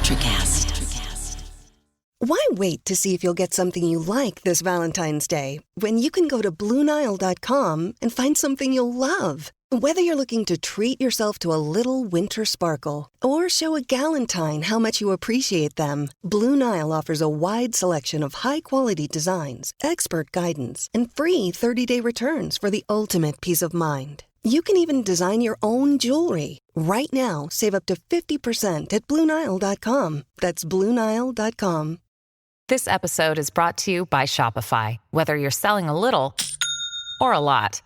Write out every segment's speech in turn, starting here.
NutraCast. Why wait to see if you'll get something you like this Valentine's Day when you can go to BlueNile.com and find something you'll love? Whether you're looking to treat yourself to a little winter sparkle or show a galentine how much you appreciate them, Blue Nile offers a wide selection of high-quality designs, expert guidance, and free 30-day returns for the ultimate peace of mind. You can even design your own jewelry. Right now, save up to 50% at BlueNile.com. That's BlueNile.com. This episode is brought to you by Shopify. Whether you're selling a little or a lot,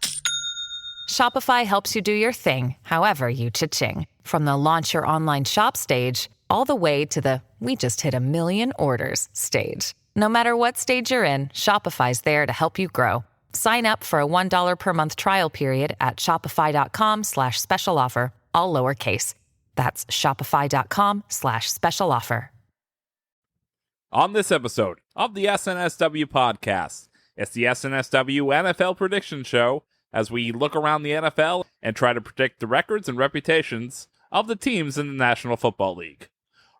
Shopify helps you do your thing, however you cha-ching. From the launch your online shop stage, all the way to the we just hit 1 million orders stage. No matter what stage you're in, Shopify's there to help you grow. Sign up for a $1 per month trial period at shopify.com/special offer, all lowercase. That's shopify.com/special offer. On this episode of the SNSW Podcast, it's the SNSW NFL Prediction Show as we look around the NFL and try to predict the records and reputations of the teams in the National Football League.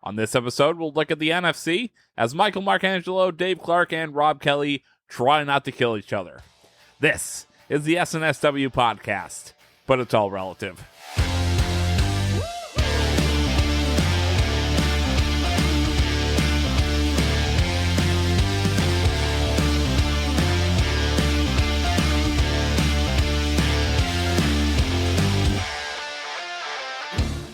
On this episode, we'll look at the NFC as Michael Marcangelo, Dave Clarke, and Rob Kelly try not to kill each other. This is the SNSW Podcast, but it's all relative.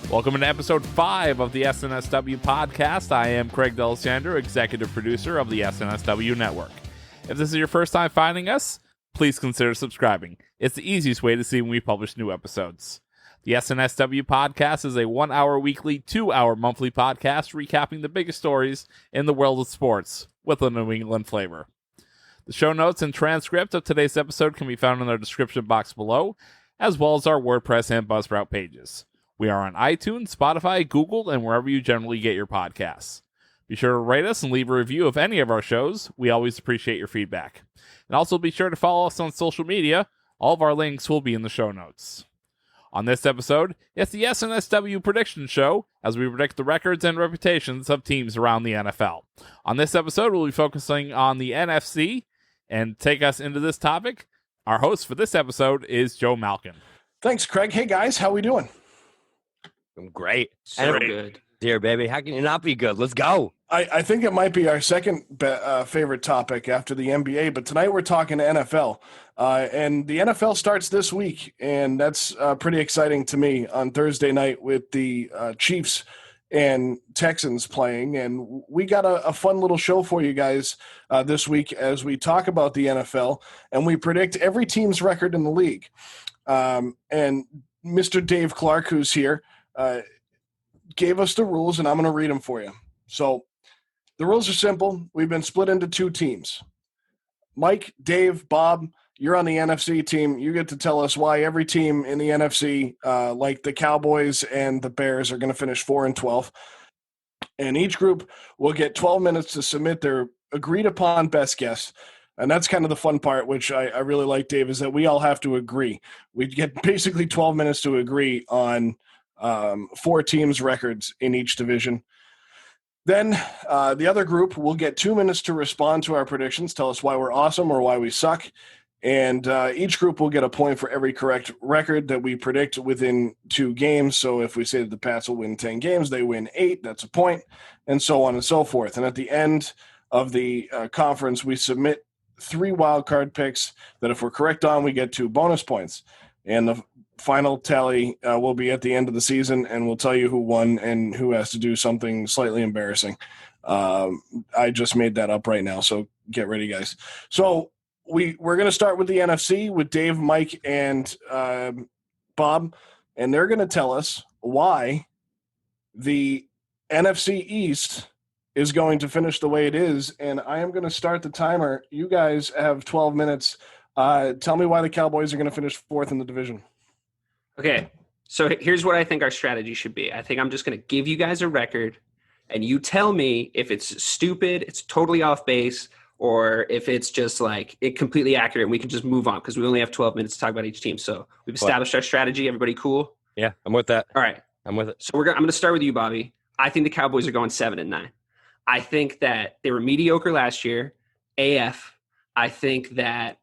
Welcome to episode 5 of the SNSW Podcast. I am Craig D'Alessandro, executive producer of the SNSW Network. If this is your first time finding us, please consider subscribing. It's the easiest way to see when we publish new episodes. The SNSW Podcast is a 1-hour weekly, 2-hour monthly podcast recapping the biggest stories in the world of sports with a New England flavor. The show notes and transcript of today's episode can be found in the description box below, as well as our WordPress and Buzzsprout pages. We are on iTunes, Spotify, Google, and wherever you generally get your podcasts. Be sure to rate us and leave a review of any of our shows. We always appreciate your feedback. And also be sure to follow us on social media. All of our links will be in the show notes. On this episode, it's the SNSW Prediction Show as we predict the records and reputations of teams around the NFL. On this episode, we'll be focusing on the NFC, and take us into this topic, our host for this episode is Joe Malkin. Thanks, Craig. Hey, guys. How we doing? I'm great. So good. Dear baby, how can you not be good? Let's go. I think it might be our second favorite topic after the NBA, but tonight we're talking NFL. And the NFL starts this week, and that's pretty exciting to me on Thursday night with the Chiefs and Texans playing. And we got a fun little show for you guys this week as we talk about the NFL, and we predict every team's record in the league. And Mr. Dave Clarke, who's here, gave us the rules, and I'm going to read them for you. So the rules are simple. We've been split into 2 teams. Mike, Dave, Bob, you're on the NFC team. You get to tell us why every team in the NFC, like the Cowboys and the Bears, are going to finish 4-12. And each group will get 12 minutes to submit their agreed-upon best guess. And that's kind of the fun part, which I really like, Dave, is that we all have to agree. We get basically 12 minutes to agree on 4 teams' records in each division. Then the other group will get 2 minutes to respond to our predictions, tell us why we're awesome or why we suck. And each group will get a point for every correct record that we predict within 2 games. So if we say that the Pats will win 10 games, they win 8, that's a point, and so on and so forth. And at the end of the conference, we submit 3 wildcard picks that if we're correct on, we get 2 bonus points. And the final tally will be at the end of the season, and we'll tell you who won and who has to do something slightly embarrassing. I just made that up right now, so get ready, guys. So we're going to start with the NFC with Dave, Mike, and Bob, and they're going to tell us why the NFC East is going to finish the way it is, and I am going to start the timer. You guys have 12 minutes. Tell me why the Cowboys are going to finish 4th in the division. Okay, so here's what I think our strategy should be. I think I'm just going to give you guys a record, and you tell me if it's stupid, it's totally off base, or if it's just like it completely accurate, and we can just move on because we only have 12 minutes to talk about each team. So we've established our strategy. Everybody cool? Yeah, I'm with that. All right. I'm with it. So I'm going to start with you, Bobby. I think the Cowboys are going 7-9. I think that they were mediocre last year. AF. I think that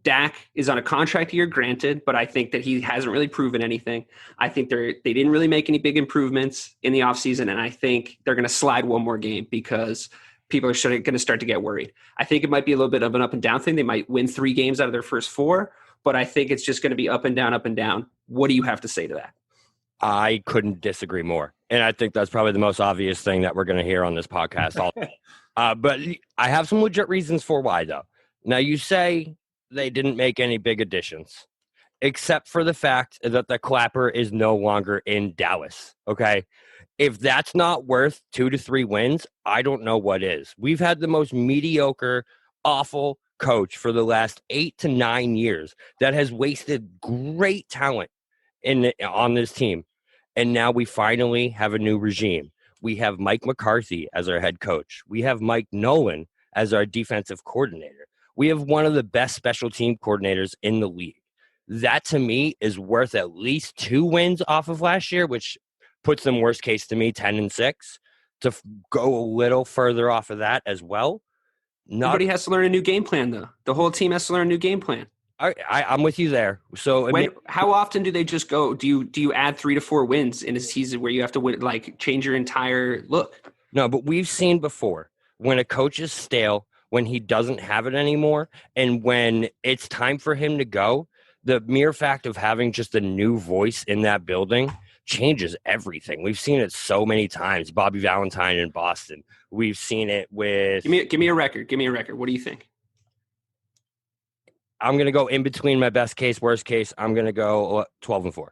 Dak is on a contract year, granted, but I think that he hasn't really proven anything. I think they didn't really make any big improvements in the offseason, and I think they're going to slide one more game because people are going to start to get worried. I think it might be a little bit of an up and down thing. They might win 3 games out of their first 4, but I think it's just going to be up and down, up and down. What do you have to say to that? I couldn't disagree more. And I think that's probably the most obvious thing that we're going to hear on this podcast. But I have some legit reasons for why, though. Now, you say they didn't make any big additions, except for the fact that the Clapper is no longer in Dallas, okay? If that's not worth 2 to 3 wins, I don't know what is. We've had the most mediocre, awful coach for the last 8 to 9 years that has wasted great talent on this team. And now we finally have a new regime. We have Mike McCarthy as our head coach. We have Mike Nolan as our defensive coordinator. We have one of the best special team coordinators in the league. That, to me, is worth at least 2 wins off of last year, which puts them, worst case to me, 10-6. To go a little further off of that as well. Everybody has to learn a new game plan, though. The whole team has to learn a new game plan. I'm with you there. So how often do they just go? Do you add 3 to 4 wins in a season where you have to win, like change your entire look? No, but we've seen before when a coach is stale, when he doesn't have it anymore, and when it's time for him to go, the mere fact of having just a new voice in that building changes everything. We've seen it so many times. Bobby Valentine in Boston. We've seen it with. Give me a record. Give me a record. What do you think? I'm going to go in between my best case, worst case. I'm going to go 12-4.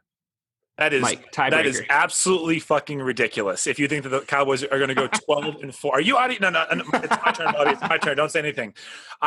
That is Mike, that is absolutely fucking ridiculous. If you think that the Cowboys are going to go 12-4, are you out of? No, it's my turn, Bobby. It's my turn. Don't say anything.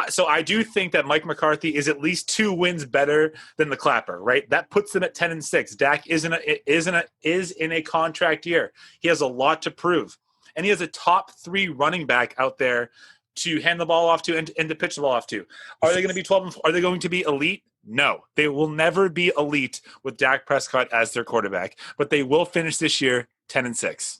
So I do think that Mike McCarthy is at least 2 wins better than the Clapper, right? That puts them at 10-6. Dak is in a contract year. He has a lot to prove, and he has a top 3 running back out there to hand the ball off to and to pitch the ball off to. Are they going to be 12-4? Are they going to be elite? No, they will never be elite with Dak Prescott as their quarterback, but they will finish this year 10-6.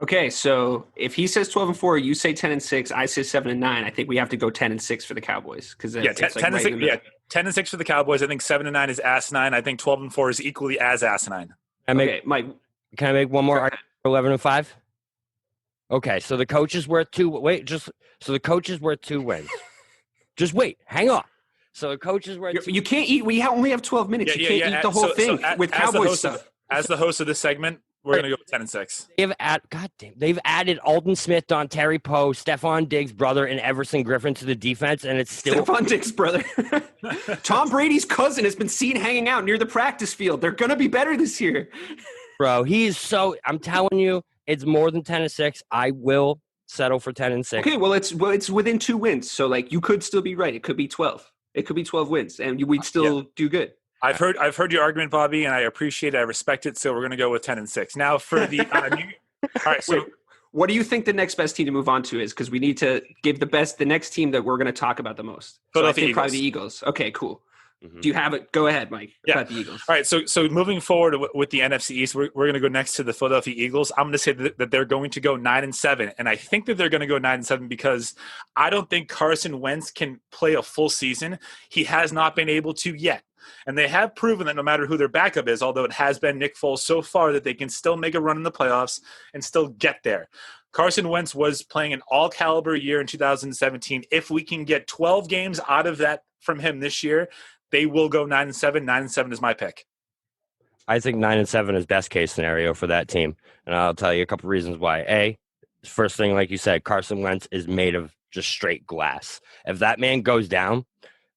Okay, so if he says 12-4, you say 10-6, I say 7-9. I think we have to go 10-6 for the Cowboys because 10-6. Yeah, 10-6 for the Cowboys. I think 7-9 is asinine. I think 12-4 is equally as asinine. Mike, can I make one more? 11-5. Okay, so the coach is worth 2. So the coach is worth 2 wins. Just wait, hang on. So the coach is worth. You can't eat. We only have 12 minutes. You can't eat the whole thing with Cowboys stuff. As the host of this segment, we're going to go with 10-6. They've added Alden Smith, Don Terry Poe, Stephon Diggs' brother, and Everson Griffin to the defense, and it's still Stephon Diggs' brother. Tom Brady's cousin has been seen hanging out near the practice field. They're going to be better this year. Bro, he is so. I'm telling you. It's more than 10-6. I will settle for 10-6. Okay, well, it's within 2 wins, so like you could still be right. It could be 12. It could be 12 wins, and we'd still do good. I've heard your argument, Bobby, and I appreciate it. I respect it. So we're going to go with 10-6. Now for the all right. So, what do you think the next best team to move on to is? Because we need to give the next team that we're going to talk about the most. So I think probably the Eagles. Okay, cool. Mm-hmm. Do you have it? Go ahead, Mike. About the Eagles. All right. So moving forward with the NFC East, we're going to go next to the Philadelphia Eagles. I'm going to say that they're going to go 9-7, and I think that they're going to go 9-7 because I don't think Carson Wentz can play a full season. He has not been able to yet, and they have proven that no matter who their backup is, although it has been Nick Foles so far, that they can still make a run in the playoffs and still get there. Carson Wentz was playing an all-caliber year in 2017. If we can get 12 games out of that from him this year, they will go 9-7. 9-7 is my pick. I think 9-7 is best case scenario for that team, and I'll tell you a couple reasons why. First thing, like you said, Carson Wentz is made of just straight glass. If that man goes down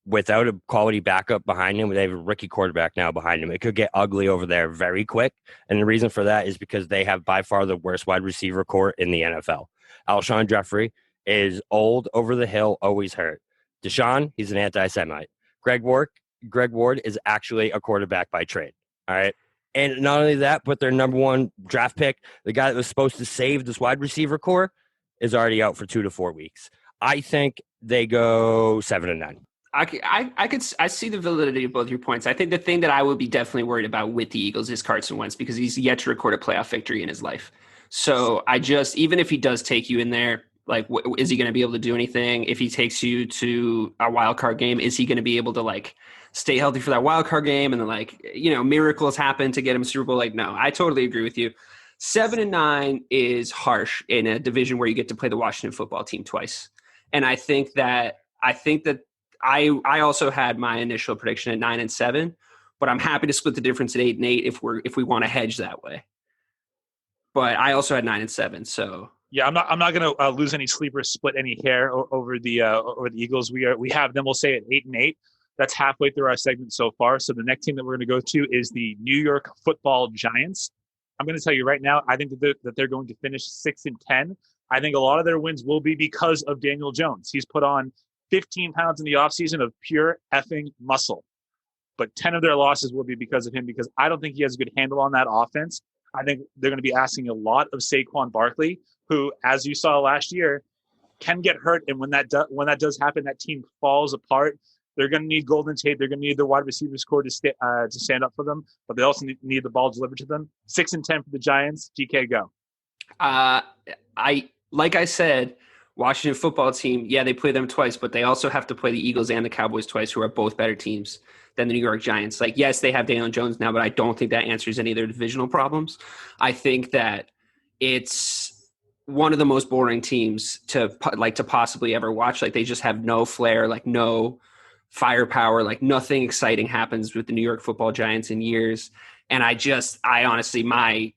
without a quality backup behind him, they have a rookie quarterback now behind him. It could get ugly over there very quick, and the reason for that is because they have by far the worst wide receiver core in the NFL. Alshon Jeffrey is old, over the hill, always hurt. Deshaun, he's an anti-Semite. Greg Ward is actually a quarterback by trade. All right. And not only that, but their number 1 draft pick, the guy that was supposed to save this wide receiver core, is already out for 2 to 4 weeks. I think they go 7-9. I see the validity of both your points. I think the thing that I would be definitely worried about with the Eagles is Carson Wentz, because he's yet to record a playoff victory in his life. So even if he does take you in there, like, is he going to be able to do anything? If he takes you to a wild card game, is he going to be able to like stay healthy for that wild card game? And then like, miracles happen to get him a Super Bowl. Like, no, I totally agree with you. 7-9 is harsh in a division where you get to play the Washington football team twice. And I think that I also had my initial prediction at 9-7, but I'm happy to split the difference at 8-8 if we want to hedge that way. But I also had 9-7, so yeah, I'm not going to lose any sleep or split any hair over the Eagles. We have them. We'll say at 8-8. That's halfway through our segment so far. So the next team that we're going to go to is the New York Football Giants. I'm going to tell you right now, I think that they're going to finish 6-10. I think a lot of their wins will be because of Daniel Jones. He's put on 15 pounds in the offseason of pure effing muscle. But 10 of their losses will be because of him, because I don't think he has a good handle on that offense. I think they're going to be asking a lot of Saquon Barkley, who, as you saw last year, can get hurt. And when that does happen, that team falls apart. They're going to need Golden Tate. They're going to need their wide receivers core to stand up for them, but they also need the ball delivered to them. 6-10 for the Giants. DK, go. Like I said, Washington football team, yeah, they play them twice, but they also have to play the Eagles and the Cowboys twice, who are both better teams than the New York Giants. Like, yes, they have Daniel Jones now, but I don't think that answers any of their divisional problems. I think that it's one of the most boring teams to possibly ever watch. Like, they just have no flair, like no firepower, like nothing exciting happens with the New York Football Giants in years. And I honestly, my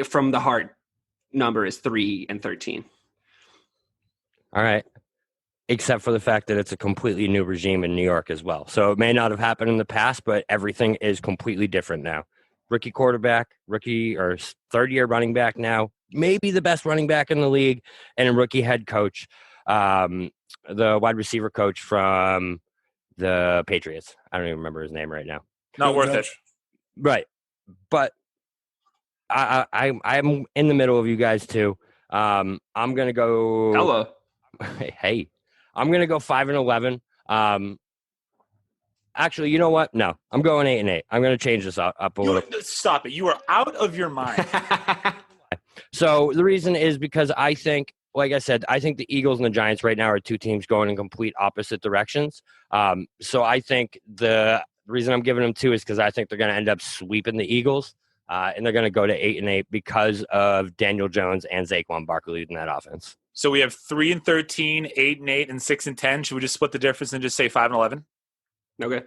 from the heart number is 3-13. All right. Except for the fact that it's a completely new regime in New York as well. So it may not have happened in the past, but everything is completely different now. Rookie quarterback, rookie or third-year running back now, maybe the best running back in the league, and a rookie head coach, the wide receiver coach from the Patriots. I don't even remember his name right now. Not worth it. Right. But I'm in the middle of you guys too. I'm going to go. Hello. Hey, I'm going to go 5-11. Actually, you know what? No, I'm going 8-8. I'm going to change this up a little. Stop it. You are out of your mind. So the reason is because I think, like I said, I think the Eagles and the Giants right now are two teams going in complete opposite directions. So I think the reason I'm giving them 2 is because I think they're going to end up sweeping the Eagles, and they're going to go to 8-8 because of Daniel Jones and Saquon Barkley leading that offense. So we have 3-13, 8-8, and 6-10. Should we just split the difference and just say 5-11? Okay.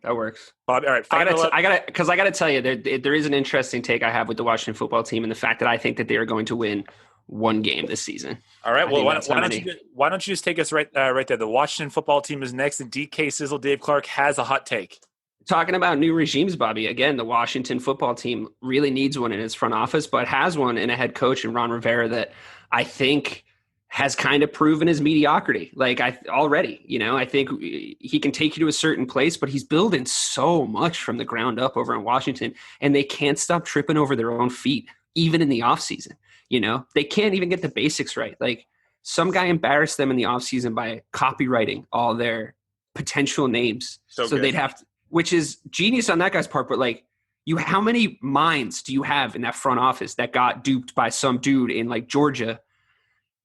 That works. Bob, all right. I gotta tell you, there is an interesting take I have with the Washington football team, and the fact that I think that they are going to win one game this season. All right. Well, why don't you just take us right there? The Washington football team is next, and DK Sizzle, Dave Clarke has a hot take. Talking about new regimes, Bobby, again, the Washington football team really needs one in its front office, but has one in a head coach in Ron Rivera that I think has kind of proven his mediocrity. I think he can take you to a certain place, but he's building so much from the ground up over in Washington, and they can't stop tripping over their own feet, even in the offseason. They can't even get the basics right. Like, some guy embarrassed them in the offseason by copywriting all their potential names. So they'd have to, which is genius on that guy's part, but how many minds do you have in that front office that got duped by some dude in Georgia?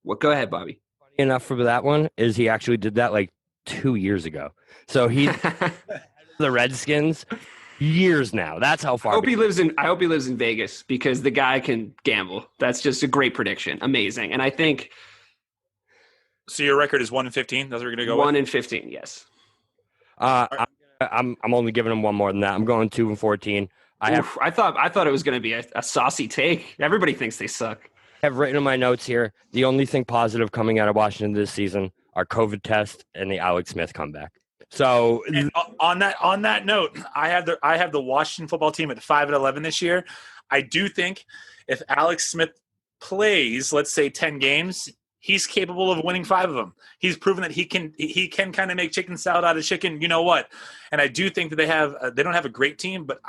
Well, go ahead, Bobby. Funny enough for that one is he actually did that 2 years ago. So he's the Redskins years now. That's how far. I hope he lives in Vegas, because the guy can gamble. That's just a great prediction. Amazing. And I think. So your record is 1-15. That's what we're going to go 1-15. Yes. I'm only giving him one more than that. I'm going 2-14. I thought it was going to be a saucy take. Everybody thinks they suck. I have written in my notes here, the only thing positive coming out of Washington this season are COVID tests and the Alex Smith comeback. So on that note, I have the Washington football team at 5-11 this year. I do think if Alex Smith plays, let's say 10 games, he's capable of winning 5 of them. He's proven that he can kind of make chicken salad out of chicken. You know what? And I do think that they don't have a great team, but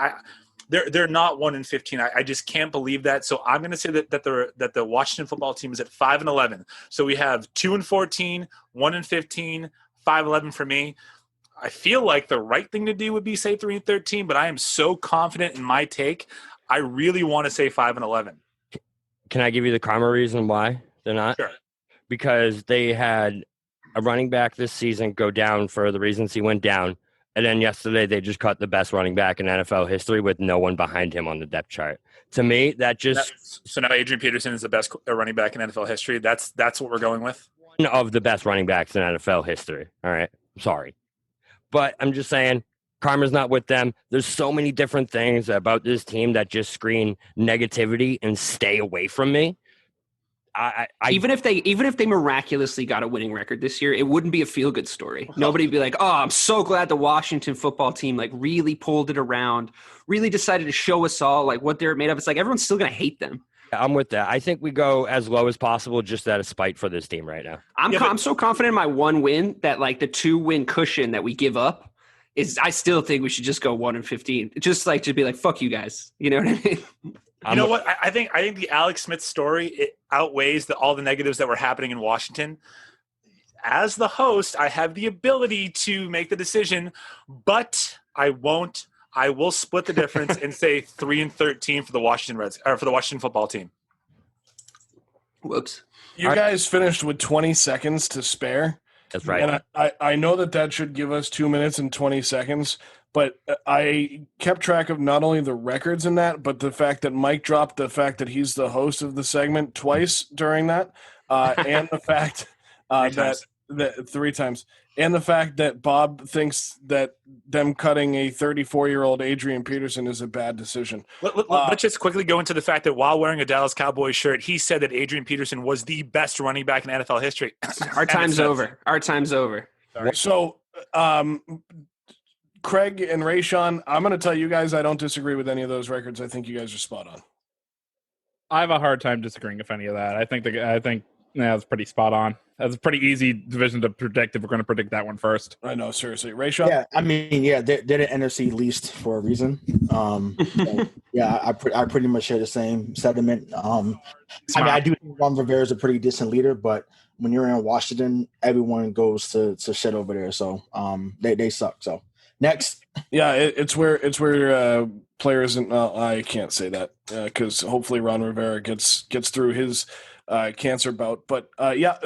they're not 1-15. I just can't believe that. So I'm going to say that the Washington football team is at 5-11. So we have 2-14, 1-15, 5-11 for me. I feel like the right thing to do would be say 3-13, but I am so confident in my take. I really want to say 5-11. Can I give you the karma reason why they're not? Sure. Because they had a running back this season go down for the reasons he went down. And then yesterday they just cut the best running back in NFL history with no one behind him on the depth chart. To me, that just... So now Adrian Peterson is the best running back in NFL history. That's what we're going with? One of the best running backs in NFL history. All right. I'm sorry. But I'm just saying, karma's not with them. There's so many different things about this team that just screen negativity and stay away from me. Even if they miraculously got a winning record this year, it wouldn't be a feel-good story. Nobody'd be like, "Oh, I'm so glad the Washington football team like really pulled it around, really decided to show us all like what they're made of." It's like everyone's still gonna hate them. I'm with that. I think we go as low as possible just out of spite for this team right now. I'm so confident in my one win that like the 2-win cushion that we give up is. I still think we should just go 1-15. Just be like, "Fuck you guys." You know what I mean? You know what? I think the Alex Smith story it outweighs all the negatives that were happening in Washington. As the host, I have the ability to make the decision, but I won't. I will split the difference and say 3-13 for the Washington football team. Whoops! You guys finished with 20 seconds to spare. That's right. And I know that should give us 2 minutes and 20 seconds. But I kept track of not only the records in that, but the fact that Mike dropped the fact that he's the host of the segment twice during that, and the fact that 3 times, and the fact that Bob thinks that them cutting a 34-year-old Adrian Peterson is a bad decision. Let's just quickly go into the fact that while wearing a Dallas Cowboys shirt, he said that Adrian Peterson was the best running back in NFL history. Our time's over. Our time's over. Sorry. So, Craig and Rayshawn, I'm going to tell you guys I don't disagree with any of those records. I think you guys are spot on. I have a hard time disagreeing with any of that. I think that's pretty spot on. That's a pretty easy division to predict if we're going to predict that one first. I know, seriously. Rayshawn? Yeah, I mean, they're the NFC least for a reason. I pretty much share the same sentiment. I do think Ron Rivera is a pretty decent leader, but when you're in Washington, everyone goes to shit over there. So they suck. So next. Yeah, it's where players and I can't say that because hopefully Ron Rivera gets through his cancer bout. But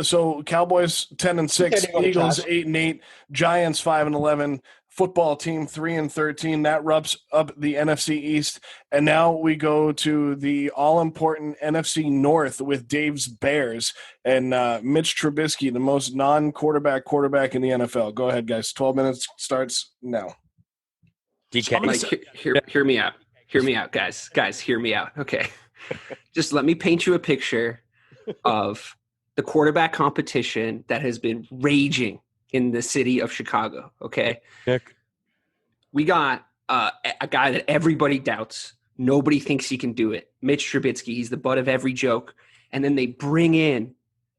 so Cowboys 10-6, Eagles 8-8, Giants 5-11, football team 3-13. That wraps up the NFC East, and now we go to the all-important NFC North with Dave's Bears and Mitch Trubisky, the most non-quarterback in the NFL. Go ahead, guys. 12 minutes starts now. DK. Hear me out. Hear me out, guys. Guys, hear me out. Okay. Just let me paint you a picture of the quarterback competition that has been raging in the city of Chicago. Okay. Nick. We got a guy that everybody doubts. Nobody thinks he can do it. Mitch Trubisky. He's the butt of every joke. And then they bring in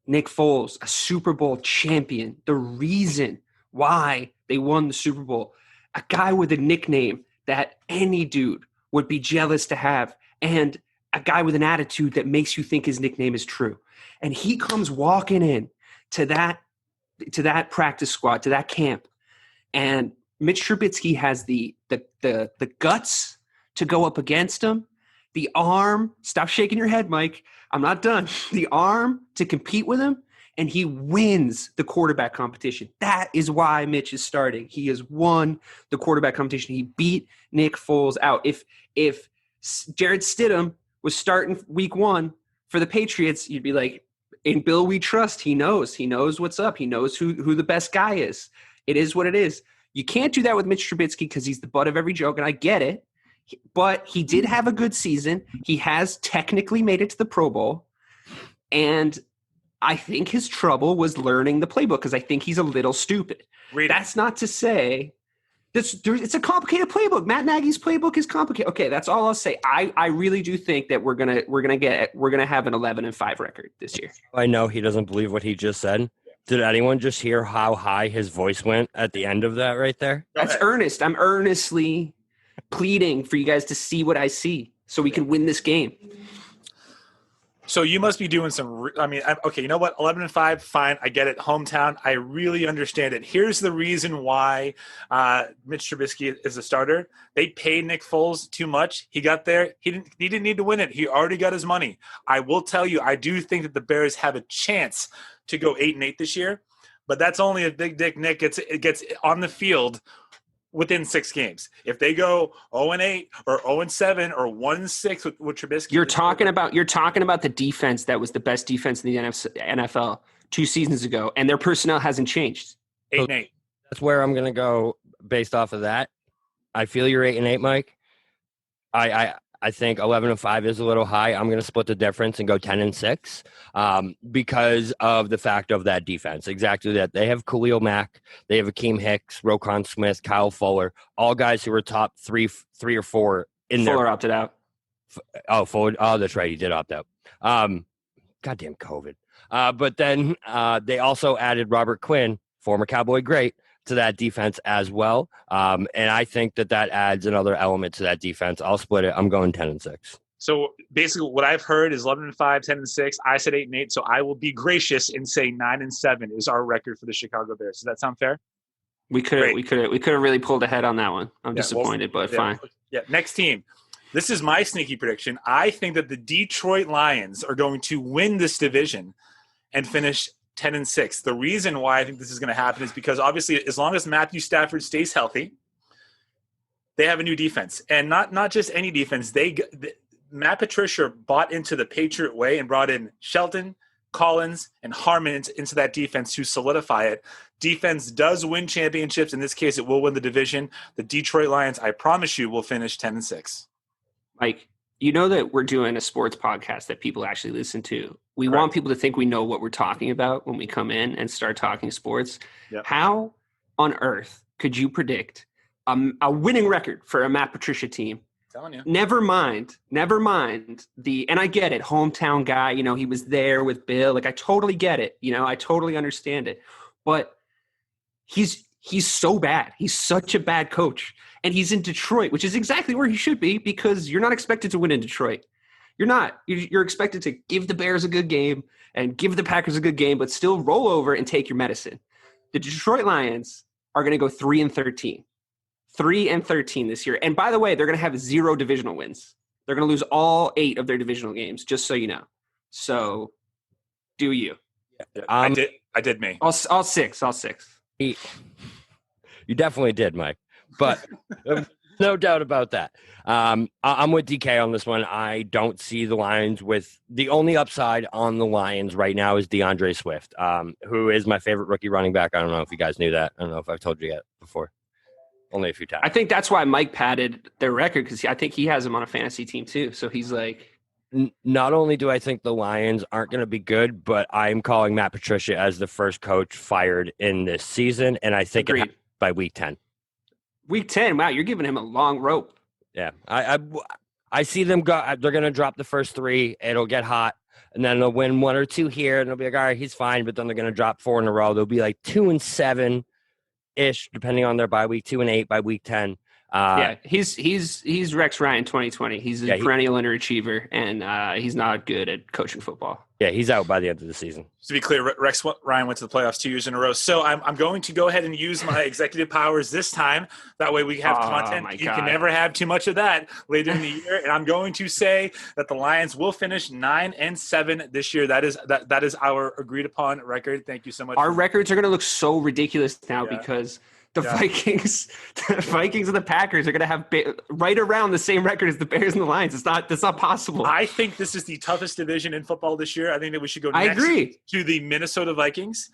Nick Foles, a Super Bowl champion. The reason why they won the Super Bowl. A guy with a nickname that any dude would be jealous to have, and a guy with an attitude that makes you think his nickname is true. And he comes walking in to that practice squad, to that camp, and Mitch Trubisky has the guts to go up against him, the arm. Stop shaking your head, Mike. I'm not done. The arm to compete with him. And he wins the quarterback competition. That is why Mitch is starting. He has won the quarterback competition. He beat Nick Foles out. If Jared Stidham was starting week 1 for the Patriots, you'd be like, in Bill we trust. He knows what's up. He knows who the best guy is. It is what it is. You can't do that with Mitch Trubisky because he's the butt of every joke, and I get it. But he did have a good season. He has technically made it to the Pro Bowl. And I think his trouble was learning the playbook because I think he's a little stupid. That's not to say it's a complicated playbook. Matt Nagy's playbook is complicated. Okay, that's all I'll say. I really do think that we're gonna have an 11-5 record this year. I know he doesn't believe what he just said. Did anyone just hear how high his voice went at the end of that right there? That's earnest. I'm earnestly pleading for you guys to see what I see so we can win this game. So you must be doing some. Okay. You know what? 11-5, fine. I get it. Hometown. I really understand it. Here's the reason why Mitch Trubisky is a starter. They paid Nick Foles too much. He got there. He didn't need to win it. He already got his money. I will tell you, I do think that the Bears have a chance to go 8-8 this year, but that's only if Big Dick Nick gets on the field within 6 games. If they go 0-8 or 0-7 or 1-6 with Trubisky, you're talking about the defense that was the best defense in the NFL 2 seasons ago, and their personnel hasn't changed. 8-8. That's where I'm going to go based off of that. I feel you're 8-8, Mike. I think 11-5 is a little high. I'm going to split the difference and go 10-6 because of the fact of that defense. Exactly that. They have Khalil Mack. They have Akeem Hicks, Roquan Smith, Kyle Fuller, all guys who were top three or four in there. Fuller opted out. Fuller. Oh, that's right. He did opt out. Goddamn COVID. But then they also added Robert Quinn, former Cowboy great, to that defense as well. And I think that adds another element to that defense. I'll split it. I'm going 10-6. So basically what I've heard is 11-5, 10-6. I said 8-8. So I will be gracious and say 9-7 is our record for the Chicago Bears. Does that sound fair? We could have really pulled ahead on that one. I'm disappointed, but fine. Yeah. Next team. This is my sneaky prediction. I think that the Detroit Lions are going to win this division and finish 10-6. The reason why I think this is going to happen is because obviously as long as Matthew Stafford stays healthy, they have a new defense, and not just any defense. Matt Patricia bought into the Patriot way and brought in Shelton, Collins, and Harmon into that defense to solidify it. Defense does win championships. In this case, it will win the division. The Detroit Lions, I promise you, will finish 10-6. Mike, you know that we're doing a sports podcast that people actually listen to. We Correct. want people to think we know what we're talking about when we come in and start talking sports. Yep. How on earth could you predict a winning record for a Matt Patricia team? I'm telling you. Never mind and I get it, hometown guy, he was there with Bill. Like, I totally get it. I totally understand it. But he's so bad. He's such a bad coach. And he's in Detroit, which is exactly where he should be, because you're not expected to win in Detroit. You're not. You're expected to give the Bears a good game and give the Packers a good game, but still roll over and take your medicine. The Detroit Lions are going to go 3-13. 3-13 this year. And by the way, they're going to have 0 divisional wins. They're going to lose all 8 of their divisional games, just so you know. So, do you? I did me. All 6. You definitely did, Mike. But no doubt about that. I'm with DK on this one. I don't see the Lions with – the only upside on the Lions right now is DeAndre Swift, who is my favorite rookie running back. I don't know if you guys knew that. I don't know if I've told you yet before. Only a few times. I think that's why Mike padded their record, because I think he has him on a fantasy team too. So he's like – Not only do I think the Lions aren't going to be good, but I'm calling Matt Patricia as the first coach fired in this season, and I think it happens by week 10. Week 10, wow, you're giving him a long rope. Yeah, I see them go. They're going to drop the first 3. It'll get hot, and then they'll win 1 or 2 here, and they'll be like, all right, he's fine. But then they're going to drop 4 in a row. They'll be like 2-7-ish, depending on their bye week, 2-8 by week 10. He's Rex Ryan 2020. He's a perennial underachiever, and he's not good at coaching football. Yeah, he's out by the end of the season. To be clear, Rex Ryan went to the playoffs 2 years in a row. So I'm going to go ahead and use my executive powers this time. That way we have content. You can never have too much of that later in the year. And I'm going to say that the Lions will finish 9-7 this year. That is our agreed upon record. Thank you so much. Our records are going to look so ridiculous now because the Vikings and the Packers are going to have right around the same record as the Bears and the Lions. That's not possible. I think this is the toughest division in football this year. I think that we should go next to the Minnesota Vikings.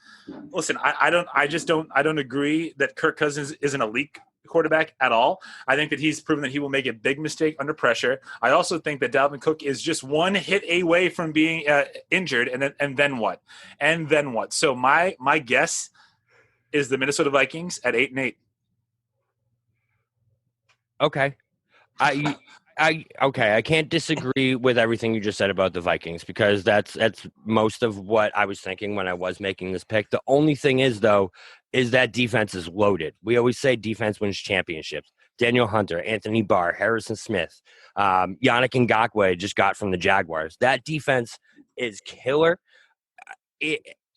Listen, I don't agree that Kirk Cousins is an elite quarterback at all. I think that he's proven that he will make a big mistake under pressure. I also think that Dalvin Cook is just one hit away from being injured, and then what? So my guess is the Minnesota Vikings at 8-8. Okay. I can't disagree with everything you just said about the Vikings, because that's most of what I was thinking when I was making this pick. The only thing is, though, is that defense is loaded. We always say defense wins championships. Daniel Hunter, Anthony Barr, Harrison Smith, Yannick Ngakoue just got from the Jaguars. That defense is killer.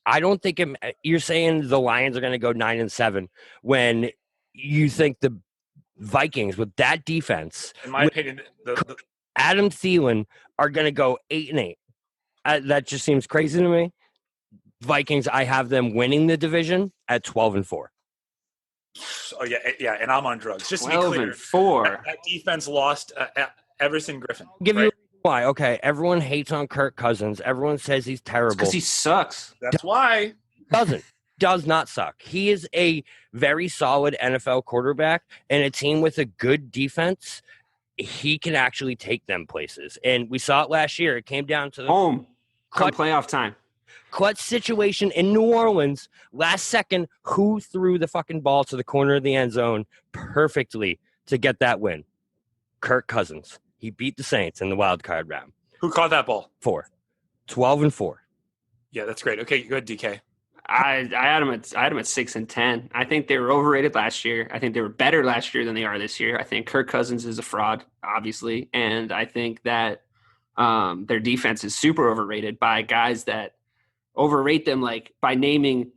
I don't think you're saying the Lions are going to go 9-7 when you think the Vikings with that defense, in my opinion, Adam Thielen, are going to go 8-8. That just seems crazy to me. Vikings, I have them winning the division at 12-4. Oh yeah, and I'm on drugs. Just to be 12-4. That defense lost Everson Griffin. Give you why? Okay, everyone hates on Kirk Cousins. Everyone says he's terrible because he sucks. That's why. Does not suck. He is a very solid NFL quarterback, and a team with a good defense, he can actually take them places. And we saw it last year. It came down to the home playoff time. Clutch situation in New Orleans. Last second, who threw the fucking ball to the corner of the end zone perfectly to get that win? Kirk Cousins. He beat the Saints in the wildcard round. Who caught that ball? 12-4. Yeah, that's great. Okay, good, DK. I had them at 6-10. I think they were overrated last year. I think they were better last year than they are this year. I think Kirk Cousins is a fraud, obviously, and I think that their defense is super overrated by guys that overrate them, like by naming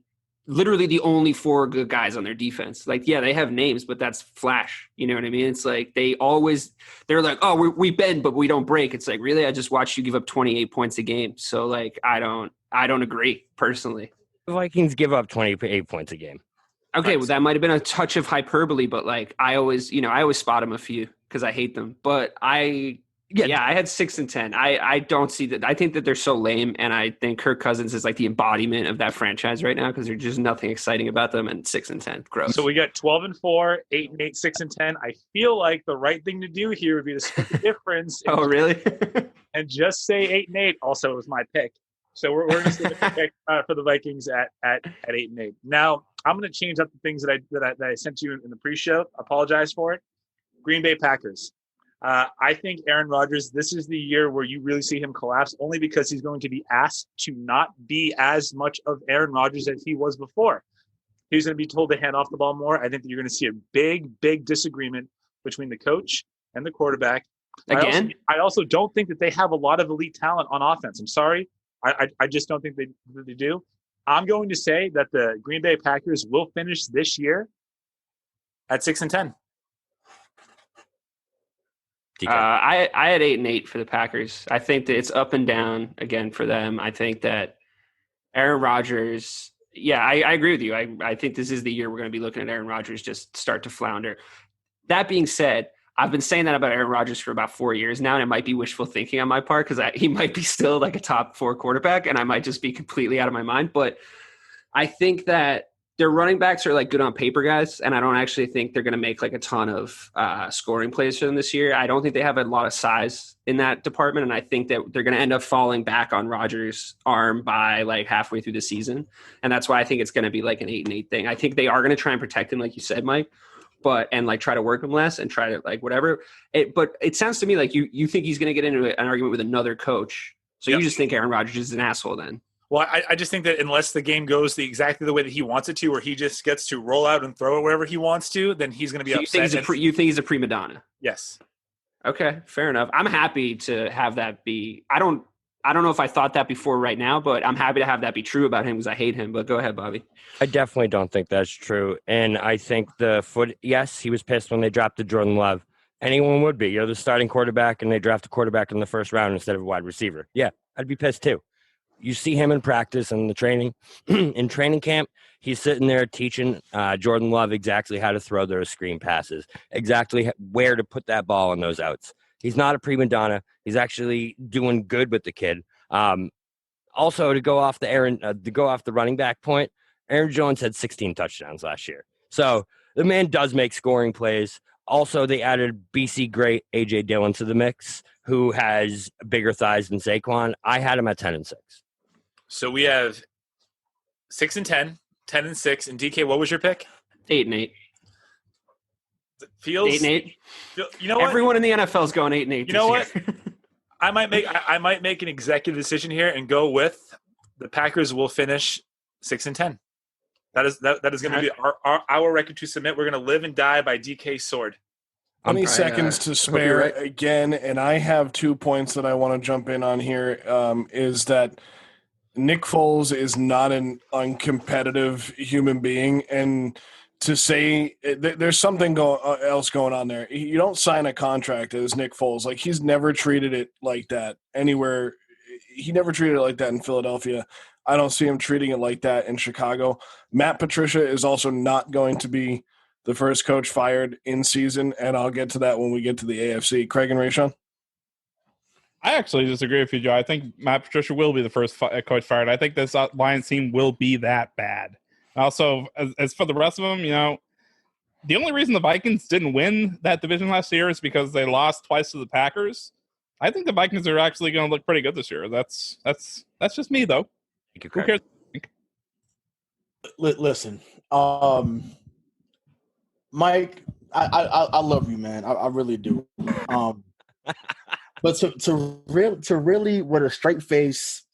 literally the only 4 good guys on their defense. Like, yeah, they have names, but that's flash. You know what I mean? It's like they're like, oh, we bend, but we don't break. It's like, really? I just watched you give up 28 points a game. So like, I don't agree personally. The Vikings give up 28 points a game. Okay, well, that might have been a touch of hyperbole, but like, I always spot them a few because I hate them. But I had 6-10. I don't see that. I think that they're so lame, and I think Kirk Cousins is like the embodiment of that franchise right now because there's just nothing exciting about them. And 6-10, gross. So we got 12-4, 8-8, 6-10. I feel like the right thing to do here would be to split the difference. Oh, really? And just say 8-8. Also, it was my pick. So we're going to stay with the pick for the Vikings at 8-8. Now I'm going to change up the things that I sent you in the pre-show. Apologize for it. Green Bay Packers. I think Aaron Rodgers, this is the year where you really see him collapse, only because he's going to be asked to not be as much of Aaron Rodgers as he was before. He's going to be told to hand off the ball more. I think that you're going to see a big disagreement between the coach and the quarterback. Again? I also don't think that they have a lot of elite talent on offense. I'm sorry. I just don't think they do. I'm going to say that the Green Bay Packers will finish this year at 6-10. I had 8-8 for the Packers. I think that it's up and down again for them. I think that Aaron Rodgers, I agree with you. I think this is the year we're going to be looking at Aaron Rodgers just start to flounder. That being said, I've been saying that about Aaron Rodgers for about 4 years now, and it might be wishful thinking on my part because he might be still like a top 4 quarterback, and I might just be completely out of my mind. But I think that their running backs are like good on paper guys, and I don't actually think they're going to make like a ton of scoring plays for them this year. I don't think they have a lot of size in that department, and I think that they're going to end up falling back on Rodgers' arm by like halfway through the season, and that's why I think it's going to be like an 8-8 thing. I think they are going to try and protect him, like you said, Mike, and like try to work him less and try to like whatever. But it sounds to me like you think he's going to get into an argument with another coach, so you just think Aaron Rodgers is an asshole then. Well, I just think that unless the game goes exactly the way that he wants it to, where he just gets to roll out and throw it wherever he wants to, then he's going to be upset. You think he's a prima donna? Yes. Okay, fair enough. I'm happy to have that be. I don't know if I thought that before right now, but I'm happy to have that be true about him because I hate him. But go ahead, Bobby. I definitely don't think that's true. And I think yes, he was pissed when they drafted Jordan Love. Anyone would be. You're the starting quarterback and they draft a quarterback in the first round instead of a wide receiver. Yeah, I'd be pissed too. You see him in practice and the training. In training camp, he's sitting there teaching Jordan Love exactly how to throw those screen passes, exactly where to put that ball in those outs. He's not a prima donna. He's actually doing good with the kid. Also, to go off the running back point, Aaron Jones had 16 touchdowns last year. So the man does make scoring plays. Also, they added BC great A.J. Dillon to the mix, who has bigger thighs than Saquon. I had him at 10-6. So we have 6-10, 10-6, and DK, what was your pick? 8-8. Feels 8-8. You know what? Everyone in the NFL is going 8-8. You know what? I might make an executive decision here and go with the Packers will finish 6-10. That is going to be our record to submit. We're going to live and die by DK's sword. 20 seconds to spare again, and I have 2 points that I want to jump in on here. Is that Nick Foles is not an uncompetitive human being, and to say there's something else going on there. You don't sign a contract as Nick Foles. Like, he's never treated it like that anywhere. He never treated it like that in Philadelphia. I don't see him treating it like that in Chicago. Matt Patricia is also not going to be the first coach fired in season, and I'll get to that when we get to the AFC. Craig and Rayshawn? I actually disagree with you, Joe. I think Matt Patricia will be the first coach fired. I think this Lions team will be that bad. Also, as for the rest of them, the only reason the Vikings didn't win that division last year is because they lost twice to the Packers. I think the Vikings are actually going to look pretty good this year. That's just me, though. Thank you, Who Craig. cares? Listen, Mike, I love you, man. I really do. But to really with a straight face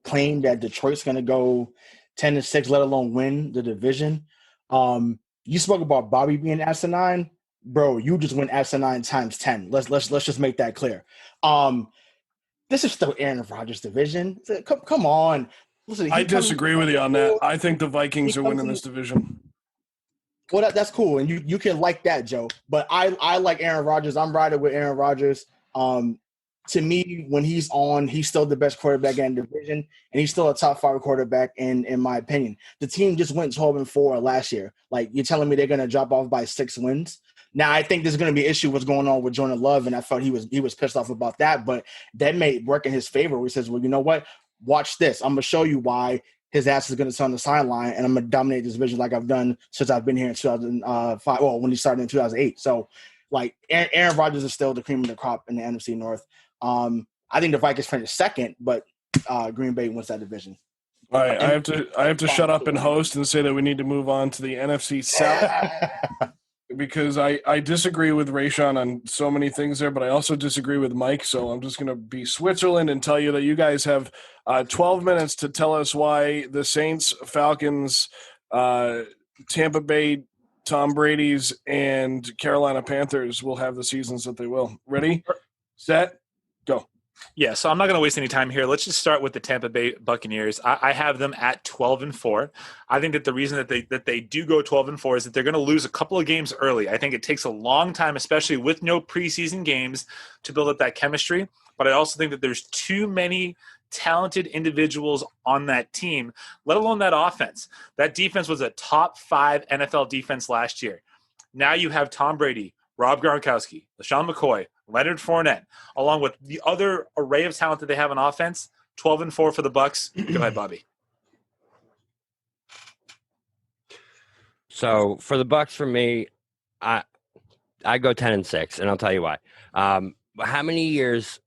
claim that Detroit's going to go 10-6, let alone win the division. You spoke about Bobby being asinine, bro. You just went asinine times 10. Let's just make that clear. This is still Aaron Rodgers' division. Come on. Listen, I disagree with you on that. I think the Vikings are winning this division. Well, that's cool, and you can like that, Joe. But I like Aaron Rodgers. I'm riding with Aaron Rodgers. To me, when he's on, he's still the best quarterback in the division, and he's still a top 5 quarterback in my opinion. The team just went 12-4 last year. Like, you're telling me they're going to drop off by 6 wins? Now, I think there's going to be an issue what's going on with Jordan Love, and I felt he was pissed off about that, but that may work in his favor where he says, well, you know what? Watch this. I'm going to show you why his ass is going to sit on the sideline, and I'm going to dominate this division like I've done since I've been here in 2005. Well, when he started in 2008. So, like, Aaron Rodgers is still the cream of the crop in the NFC North. I think the Vikings finish second, but Green Bay wins that division. All right, I have to shut up and host and say that we need to move on to the NFC South because I disagree with Rayshawn on so many things there, but I also disagree with Mike. So I'm just going to be Switzerland and tell you that you guys have 12 minutes to tell us why the Saints, Falcons, Tampa Bay, Tom Brady's, and Carolina Panthers will have the seasons that they will. Ready, set, go. Yeah, so I'm not going to waste any time here. Let's just start with the Tampa Bay Buccaneers. I have them at 12-4. I think that the reason that they do go 12-4 is that they're going to lose a couple of games early. I think it takes a long time, especially with no preseason games, to build up that chemistry. But I also think that there's too many talented individuals on that team, let alone that offense. That defense was a top 5 NFL defense last year. Now you have Tom Brady, Rob Gronkowski, LaShawn McCoy, Leonard Fournette, along with the other array of talent that they have on offense. 12-4 for the Bucs. Go ahead, Bobby. So for the Bucs, for me, I go 10-6, and I'll tell you why. How many years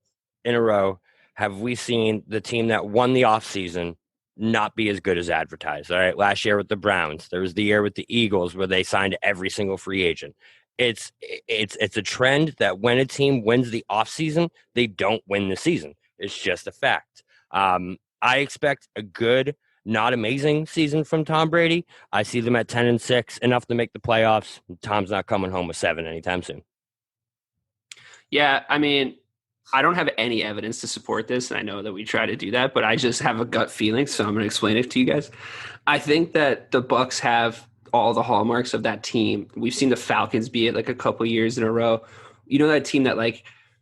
in a row have we seen the team that won the offseason not be as good as advertised? All right, last year with the Browns, there was the year with the Eagles where they signed every single free agent. It's a trend that when a team wins the offseason, they don't win the season. It's just a fact. I expect a good, not amazing season from Tom Brady. I see them at 10-6, enough to make the playoffs. Tom's not coming home with 7 anytime soon. Yeah, I mean, I don't have any evidence to support this, and I know that we try to do that, but I just have a gut feeling, so I'm going to explain it to you guys. I think that the Bucs have all the hallmarks of that team. We've seen the Falcons be it like a couple years in a row. You know, that team that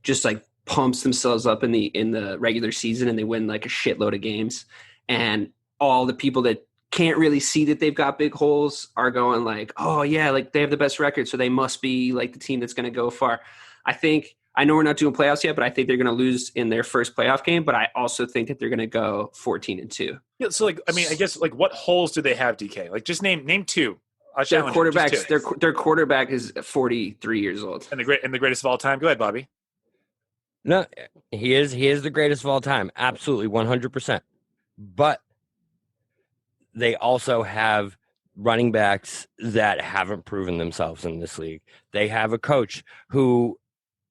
just pumps themselves up in the regular season and they win like a shitload of games. And all the people that can't really see that they've got big holes are going like, oh yeah, like they have the best record, so they must be like the team that's going to go far. I know we're not doing playoffs yet, but I think they're going to lose in their first playoff game. But I also think that they're going to go 14-2. Yeah. So I guess what holes do they have, DK? Like, just name 2. Their quarterbacks. Their quarterback is 43 years old, and the greatest of all time. Go ahead, Bobby. No, he is the greatest of all time. Absolutely, 100%. But they also have running backs that haven't proven themselves in this league. They have a coach who,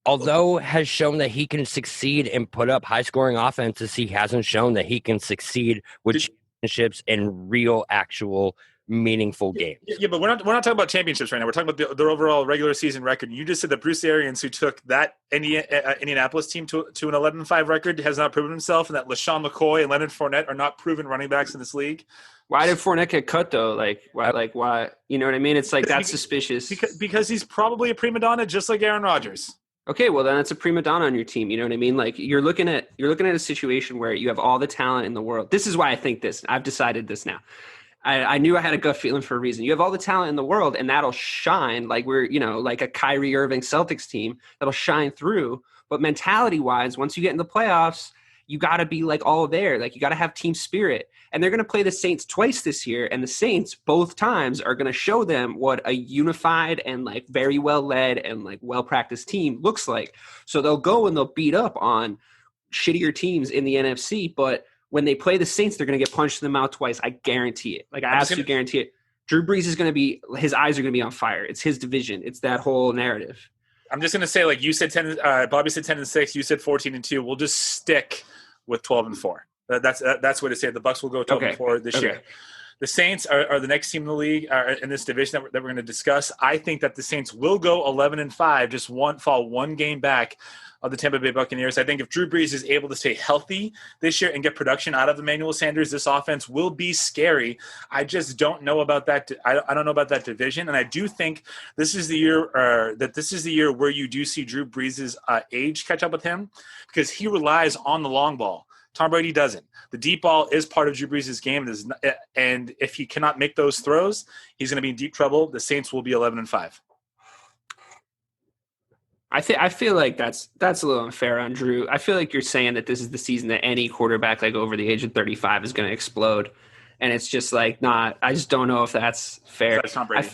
although has shown that he can succeed and put up high-scoring offenses, he hasn't shown that he can succeed with championships and real, actual meaningful games. Yeah, but we're not talking about championships right now. We're talking about their overall regular season record. You just said that Bruce Arians, who took that Indianapolis team to an 11-5 record, has not proven himself, and that LaShawn McCoy and Leonard Fournette are not proven running backs in this league. Why did Fournette get cut though? Why? You know what I mean? It's like that's suspicious. Because he's probably a prima donna, just like Aaron Rodgers. Okay, well then it's a prima donna on your team. You know what I mean? Like you're looking at a situation where you have all the talent in the world. This is why I think this. I've decided this now. I knew I had a gut feeling for a reason. You have all the talent in the world, and that'll shine. Like we're, like a Kyrie Irving Celtics team that'll shine through. But mentality-wise, once you get in the playoffs, you got to be like all there. Like you got to have team spirit. And they're going to play the Saints twice this year, and the Saints both times are going to show them what a unified and like very well led and like well practiced team looks like. So they'll go and they'll beat up on shittier teams in the NFC, but when they play the Saints, they're going to get punched in the mouth twice. I guarantee it. Like I absolutely guarantee it. Drew Brees is going to be – his eyes are going to be on fire. It's his division. It's that whole narrative. I'm just going to say, like you said, Bobby said 10-6. You said 14-2. We'll just stick with 12-4. That's what to say. The Bucs will go 12-4 this year. The Saints are the next team in the league in this division that we're going to discuss. I think that the Saints will go 11-5, just fall one game back of the Tampa Bay Buccaneers. I think if Drew Brees is able to stay healthy this year and get production out of Emmanuel Sanders, this offense will be scary. I just don't know about that. I don't know about that division, and I do think this is the year where you do see Drew Brees' age catch up with him, because he relies on the long ball. Tom Brady doesn't. The deep ball is part of Drew Brees' game, and if he cannot make those throws, he's going to be in deep trouble. The Saints will be 11-5. I feel like that's a little unfair on Drew. I feel like you're saying that this is the season that any quarterback like over the age of 35 is going to explode, and it's just like not. I just don't know if that's fair. Besides Tom Brady.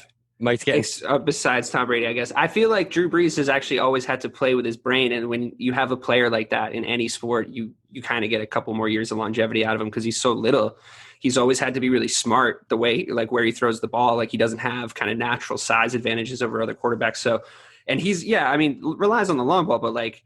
Besides Tom Brady, I guess. I feel like Drew Brees has actually always had to play with his brain, and when you have a player like that in any sport, you kind of get a couple more years of longevity out of him because he's so little. He's always had to be really smart the way, like where he throws the ball. Like he doesn't have kind of natural size advantages over other quarterbacks. So, and relies on the long ball, but like,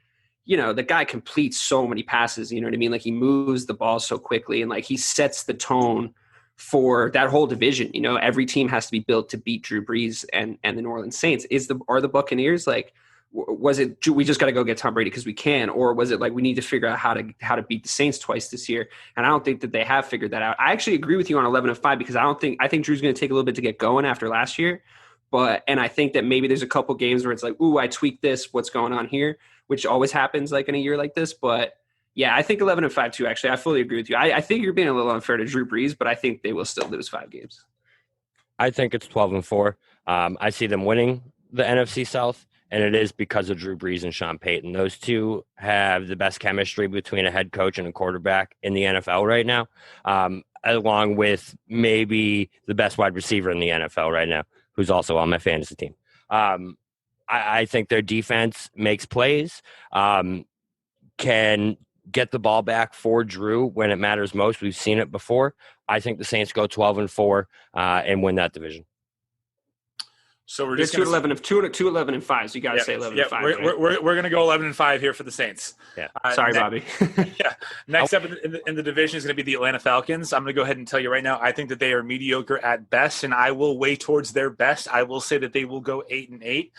the guy completes so many passes, you know what I mean? Like he moves the ball so quickly, and like he sets the tone for that whole division. Every team has to be built to beat Drew Brees and the New Orleans Saints. Are the Buccaneers like, was it we just got to go get Tom Brady because we can, or was it like we need to figure out how to beat the Saints twice this year? And I don't think that they have figured that out. I actually agree with you on 11-5 because I think Drew's going to take a little bit to get going after last year, and I think that maybe there's a couple games where it's like, ooh, I tweaked this. What's going on here? Which always happens like in a year like this, but. Yeah, I think 11-5 too. Actually, I fully agree with you. I think you're being a little unfair to Drew Brees, but I think they will still lose 5 games. I think it's 12-4. I see them winning the NFC South, and it is because of Drew Brees and Sean Payton. Those two have the best chemistry between a head coach and a quarterback in the NFL right now, along with maybe the best wide receiver in the NFL right now, who's also on my fantasy team. I think their defense makes plays, can get the ball back for Drew when it matters most. We've seen it before. I think the Saints go 12-4 and win that division. So we're just 11-5. So you got to say 11-5. Yeah, we're going to go 11-5 here for the Saints. Yeah. Sorry, Bobby. Yeah. Next up in the division is going to be the Atlanta Falcons. I'm going to go ahead and tell you right now, I think that they are mediocre at best, and I will weigh towards their best. I will say that they will go 8-8.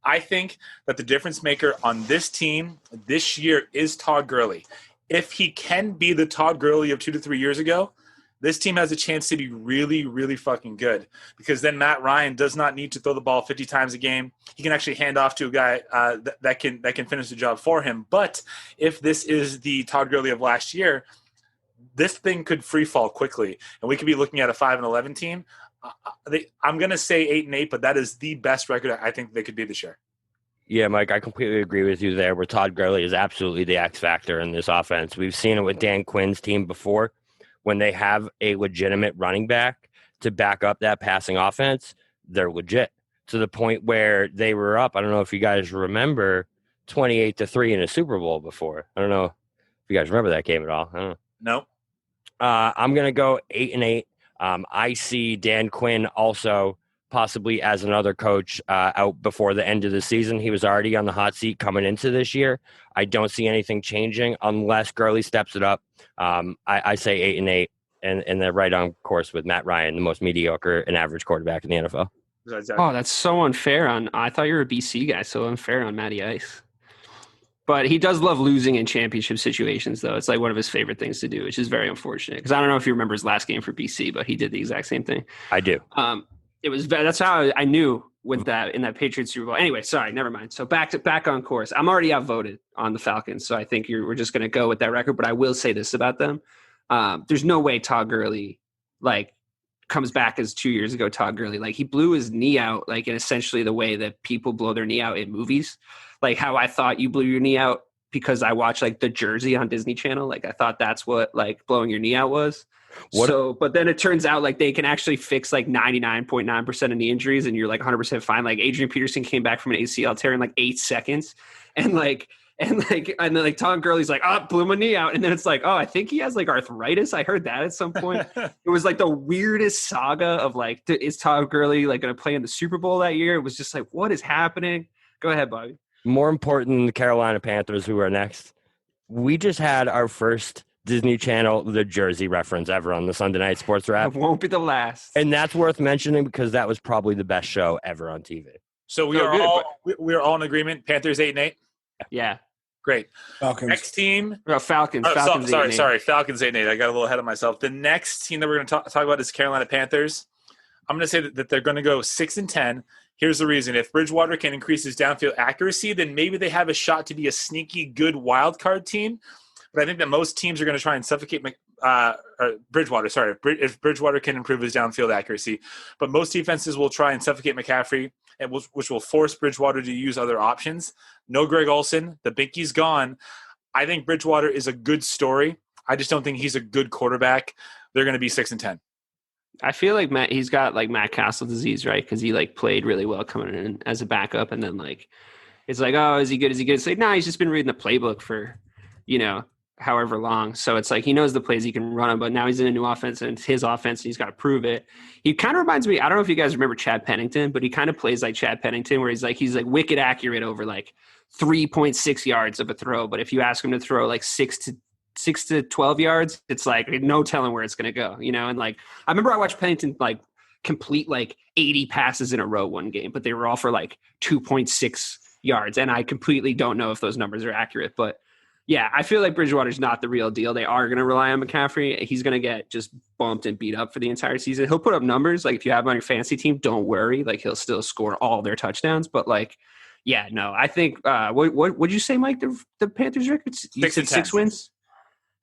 I think that the difference maker on this team this year is Todd Gurley. If he can be the Todd Gurley of 2 to 3 years ago, this team has a chance to be really, really fucking good, because then Matt Ryan does not need to throw the ball 50 times a game. He can actually hand off to a guy that can finish the job for him. But if this is the Todd Gurley of last year, this thing could free fall quickly, and we could be looking at a 5-11 team. I'm going to say 8-8, but that is the best record I think they could be this year. Yeah, Mike, I completely agree with you there, where Todd Gurley is absolutely the X factor in this offense. We've seen it with Dan Quinn's team before. When they have a legitimate running back to back up that passing offense, they're legit, to the point where they were up. I don't know if you guys remember 28-3 in a Super Bowl before. I don't know if you guys remember that game at all. I don't know. No. I'm going to go 8-8. I see Dan Quinn also possibly as another coach out before the end of the season. He was already on the hot seat coming into this year. I don't see anything changing unless Gurley steps it up. I say 8-8. and they're right on course with Matt Ryan, the most mediocre and average quarterback in the NFL. Oh, that's so unfair. I thought you were a BC guy, so unfair on Matty Ice. But he does love losing in championship situations, though. It's like one of his favorite things to do, which is very unfortunate. Because I don't know if you remember his last game for BC, but he did the exact same thing. I do. That's how I knew with that in that Patriots Super Bowl. Anyway, sorry, never mind. So back on course. I'm already outvoted on the Falcons, so I think we're just going to go with that record. But I will say this about them: there's no way Todd Gurley comes back as 2 years ago. Todd Gurley, he blew his knee out in essentially the way that people blow their knee out in movies. Like how I thought you blew your knee out because I watched The Jersey on Disney Channel. I thought that's what blowing your knee out was. But then it turns out they can actually fix 99.9% of knee injuries and you're 100% fine. Adrian Peterson came back from an ACL tear in 8 seconds. And then Todd Gurley's blew my knee out. And then it's I think he has arthritis. I heard that at some point. It was the weirdest saga of is Todd Gurley going to play in the Super Bowl that year? It was just what is happening? Go ahead, Bobby. More important than the Carolina Panthers, who are next. We just had our first Disney Channel, The Jersey reference ever on the Sunday Night Sports Wrap. It won't be the last. And that's worth mentioning because that was probably the best show ever on TV. So we are all in agreement. Panthers 8-8. Yeah. Great. Falcons. Next team. Falcons. Falcons 8-8. I got a little ahead of myself. The next team that we're going to talk about is Carolina Panthers. I'm going to say that they're going to go 6-10. Here's the reason. If Bridgewater can increase his downfield accuracy, then maybe they have a shot to be a sneaky good wild card team. But I think that most teams are going to try and suffocate Bridgewater. Sorry, if Bridgewater can improve his downfield accuracy. But most defenses will try and suffocate McCaffrey, which will force Bridgewater to use other options. No Greg Olsen. The Binky's gone. I think Bridgewater is a good story. I just don't think he's a good quarterback. They're going to be 6-10. I feel he's got Matt Castle disease, right? Because he played really well coming in as a backup, and then it's oh, is he good? Is he good? It's nah, he's just been reading the playbook for, however long. So it's he knows the plays he can run them, but now he's in a new offense and it's his offense and he's got to prove it. He kind of reminds me, I don't know if you guys remember Chad Pennington, but he kind of plays like Chad Pennington, where he's wicked accurate over 3.6 yards of a throw. But if you ask him to throw 6 to 12 yards, it's no telling where it's going to go, And I remember I watched Pennington complete 80 passes in a row one game, but they were all for 2.6 yards. And I completely don't know if those numbers are accurate, but yeah, I feel Bridgewater's not the real deal. They are going to rely on McCaffrey. He's going to get just bumped and beat up for the entire season. He'll put up numbers. If you have him on your fantasy team, don't worry. He'll still score all their touchdowns. But yeah, no, I think, what would you say, Mike, the Panthers records? You said 6 wins?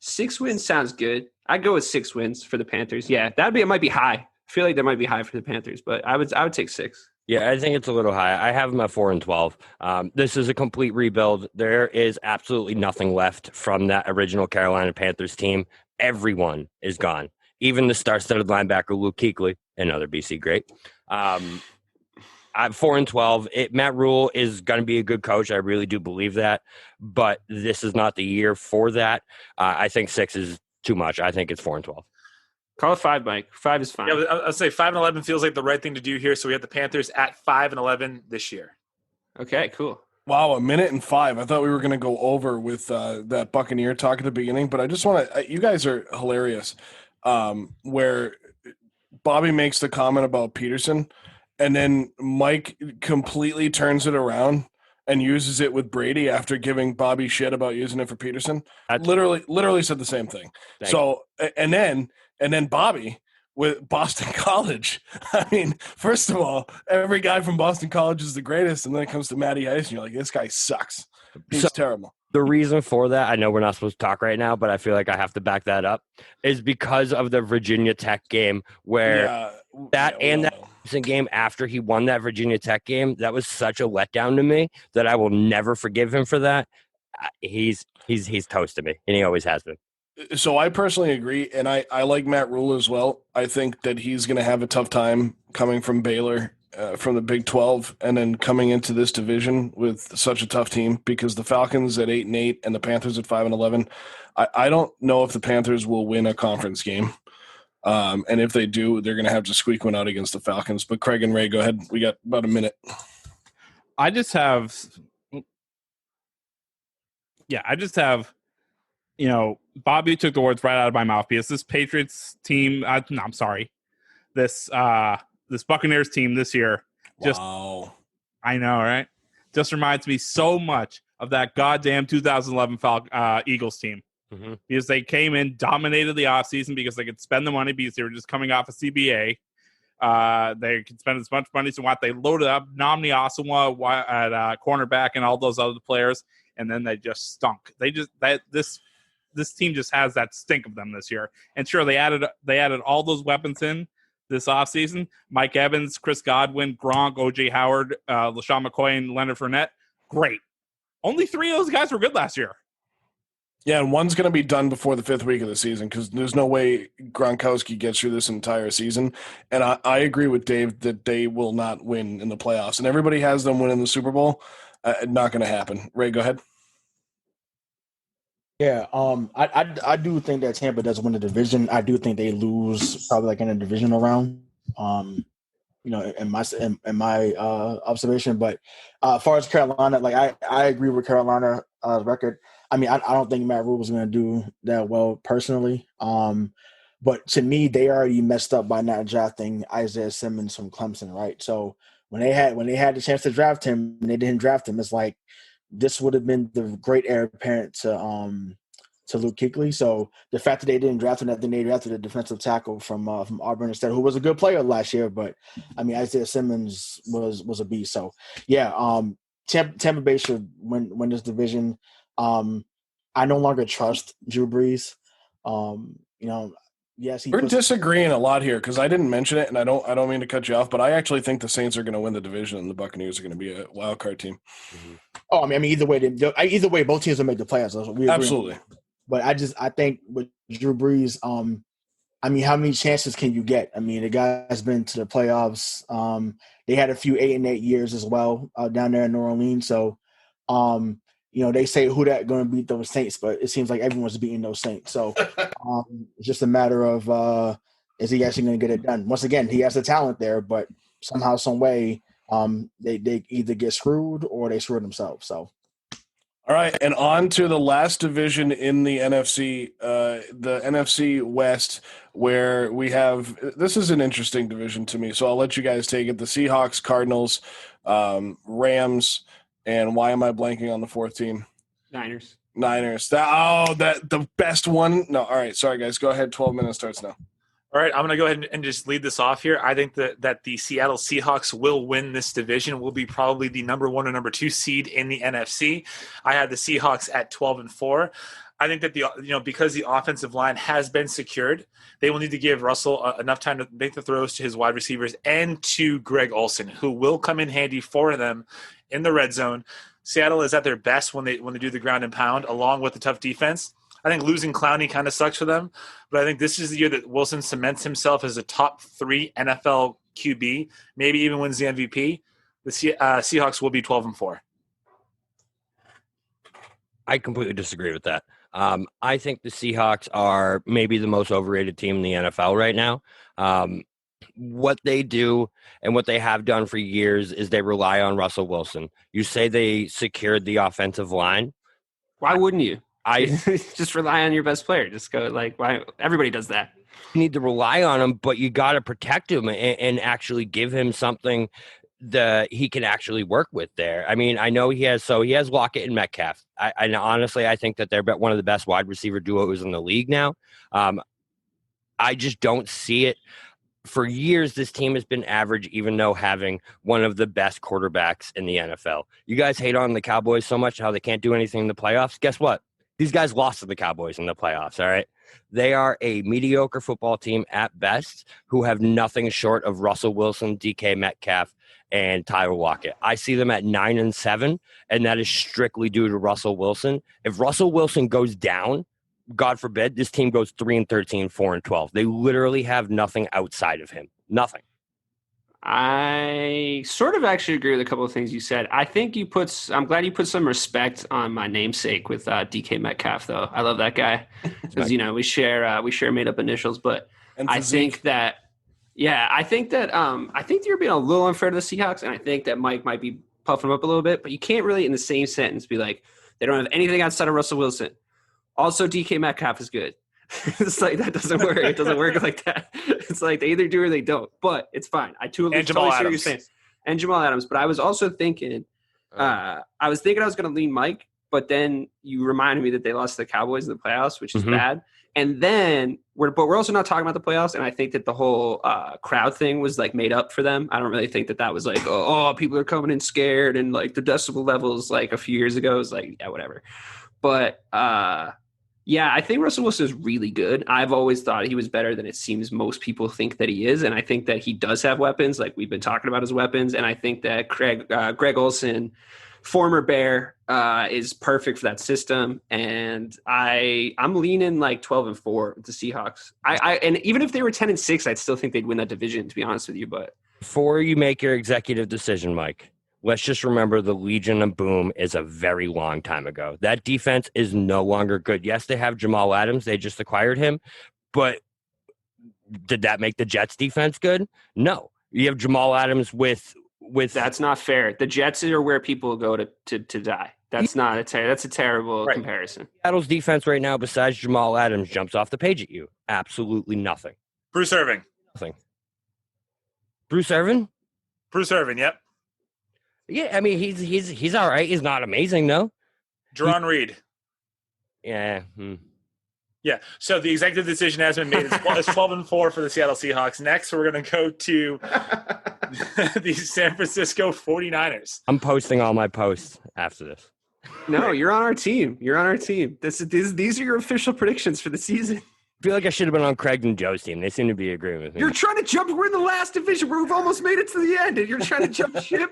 6 wins sounds good. I'd go with 6 wins for the Panthers. Yeah, it might be high. I feel that might be high for the Panthers, but I would take 6. Yeah, I think it's a little high. I have them at 4-12. This is a complete rebuild. There is absolutely nothing left from that original Carolina Panthers team. Everyone is gone. Even the star-studded linebacker Luke Kuechly, another BC great. At 4-12, Matt Rule is going to be a good coach. I really do believe that, but this is not the year for that. I think 6 is too much. I think it's 4-12. Call it 5, Mike. 5 is fine. Yeah, I'll say 5-11 feels like the right thing to do here. So we have the Panthers at 5-11 this year. Okay, cool. Wow, 1:05. I thought we were going to go over with that Buccaneer talk at the beginning, but I just want to. You guys are hilarious. Where Bobby makes the comment about Peterson, and then Mike completely turns it around and uses it with Brady after giving Bobby shit about using it for Peterson. Literally said the same thing. And then Bobby with Boston College. I mean, first of all, every guy from Boston College is the greatest, and then it comes to Matty Ice, and you're like, this guy sucks. He's terrible. The reason for that, I know we're not supposed to talk right now, but I feel like I have to back that up, is because of the Virginia Tech game where that game after he won that Virginia Tech game, that was such a letdown to me that I will never forgive him for that. He's toast to me, and he always has been. So I personally agree, and I like Matt Rule as well. I think that he's going to have a tough time coming from Baylor, from the Big 12, and then coming into this division with such a tough team, because the Falcons at 8-8 and the Panthers at 5-11. I don't know if the Panthers will win a conference game, and if they do, they're going to have to squeak one out against the Falcons. But Craig and Ray, go ahead. We got about a minute. I just have Bobby took the words right out of my mouth because this Patriots team, this Buccaneers team this year, I know, right? Just reminds me so much of that goddamn 2011 Eagles team. Mm-hmm. Because they came in, dominated the offseason because they could spend the money because they were just coming off a CBA. They could spend as much money as they want. They loaded up Nomni Asamoah at cornerback and all those other players, and then they just stunk. This team just has that stink of them this year. And sure, they added all those weapons in this offseason. Mike Evans, Chris Godwin, Gronk, O.J. Howard, LaShawn McCoy, and Leonard Fournette. Great. Only 3 of those guys were good last year. Yeah, and one's going to be done before the 5th week of the season because there's no way Gronkowski gets through this entire season. And I agree with Dave that they will not win in the playoffs. And everybody has them winning the Super Bowl. Not going to happen. Ray, go ahead. Yeah, I do think that Tampa does win the division. I do think they lose probably like in a divisional round. In my observation. But as far as Carolina, like I agree with Carolina's record. I mean, I don't think Matt Rule is going to do that well personally. But to me, they already messed up by not drafting Isaiah Simmons from Clemson, right? So when they had the chance to draft him and they didn't draft him, it's like this would have been the great heir apparent to Luke Kuechly. So the fact that they didn't draft him, that they drafted a defensive tackle from Auburn instead, who was a good player last year, but I mean Isaiah Simmons was a beast. So yeah, Tampa Bay should win this division. I no longer trust Drew Brees. Yes, we're disagreeing a lot here because I didn't mention it, and I don't mean to cut you off, but I actually think the Saints are going to win the division, and the Buccaneers are going to be a wild card team. Mm-hmm. Oh, I mean, either way, both teams will make the playoffs. Absolutely. But I think with Drew Brees, I mean, how many chances can you get? I mean, the guy's been to the playoffs. They had a few 8-8 years as well down there in New Orleans. So, they say who that going to beat those Saints, but it seems like everyone's beating those Saints. So it's just a matter of is he actually going to get it done? Once again, he has the talent there, but somehow, some way, they either get screwed or they screw themselves. So. All right, and on to the last division in the NFC, the NFC West, where we have – this is an interesting division to me, so I'll let you guys take it. The Seahawks, Cardinals, Rams, and why am I blanking on the 4th team? Niners. The best one. No, all right, sorry, guys. Go ahead. 12 minutes starts now. All right, I'm going to go ahead and just lead this off here. I think that the Seattle Seahawks will win this division, will be probably the number 1 or number 2 seed in the NFC. I had the Seahawks at 12-4. I think that because the offensive line has been secured, they will need to give Russell enough time to make the throws to his wide receivers and to Greg Olsen, who will come in handy for them in the red zone. Seattle is at their best when they do the ground and pound, along with the tough defense. I think losing Clowney kind of sucks for them, but I think this is the year that Wilson cements himself as a top 3 NFL QB, maybe even wins the MVP. The Seahawks will be 12-4. I completely disagree with that. I think the Seahawks are maybe the most overrated team in the NFL right now. What they do and what they have done for years is they rely on Russell Wilson. You say they secured the offensive line. Why wouldn't you? I just rely on your best player. Just go why everybody does that. You need to rely on him, but you got to protect him and actually give him something that he can actually work with there. I mean, I know he has Lockett and Metcalf. And honestly, I think that they're one of the best wide receiver duos in the league now. I just don't see it. For years, this team has been average, even though having one of the best quarterbacks in the NFL. You guys hate on the Cowboys so much how they can't do anything in the playoffs. Guess what? These guys lost to the Cowboys in the playoffs, all right? They are a mediocre football team at best who have nothing short of Russell Wilson, DK Metcalf, and Tyler Lockett. I see them at 9-7, and that is strictly due to Russell Wilson. If Russell Wilson goes down, God forbid, this team goes 3-13, 4-12. They literally have nothing outside of him. Nothing. I sort of actually agree with a couple of things you said. I think I'm glad you put some respect on my namesake with DK Metcalf, though. I love that guy because we share made up initials. But I think that you're being a little unfair to the Seahawks, and I think that Mike might be puffing them up a little bit. But you can't really, in the same sentence, be like they don't have anything outside of Russell Wilson. Also, DK Metcalf is good. It's like that doesn't work. It doesn't work like that. It's like they either do or they don't. But it's fine. I totally see what you're saying. And Jamal Adams. But I was also thinking, I was going to lean Mike, but then you reminded me that they lost to the Cowboys in the playoffs, which is bad. And then we're also not talking about the playoffs. And I think that the whole crowd thing was like made up for them. I don't really think that was like, oh, people are coming in scared, and like the decibel levels like a few years ago is like, yeah, whatever. But yeah, I think Russell Wilson is really good. I've always thought he was better than it seems most people think that he is. And I think that he does have weapons, like we've been talking about his weapons. And I think that Greg Olsen, former Bear, is perfect for that system. And I'm leaning like 12-4 with the Seahawks. And even if they were 10-6, I'd still think they'd win that division, to be honest with you. But before you make your executive decision, Mike, let's just remember the Legion of Boom is a very long time ago. That defense is no longer good. Yes, they have Jamal Adams. They just acquired him. But did that make the Jets defense good? No. You have Jamal Adams with That's not fair. The Jets are where people go to die. That's a terrible comparison. Seattle's defense right now, besides Jamal Adams, jumps off the page at you. Absolutely nothing. Bruce Irvin. Nothing. Bruce Irvin? Bruce Irvin, yep. Yeah, I mean, he's all right. He's not amazing, no. Jerron Reed. Yeah. Yeah, so the executive decision has been made. It's 12-4 for the Seattle Seahawks. Next, we're going to go to the San Francisco 49ers. I'm posting all my posts after this. No, you're on our team. These are your official predictions for the season. I feel like I should have been on Craig and Joe's team. They seem to be agreeing with me. You're trying to jump. We're in the last division. We've almost made it to the end, and you're trying to jump ship.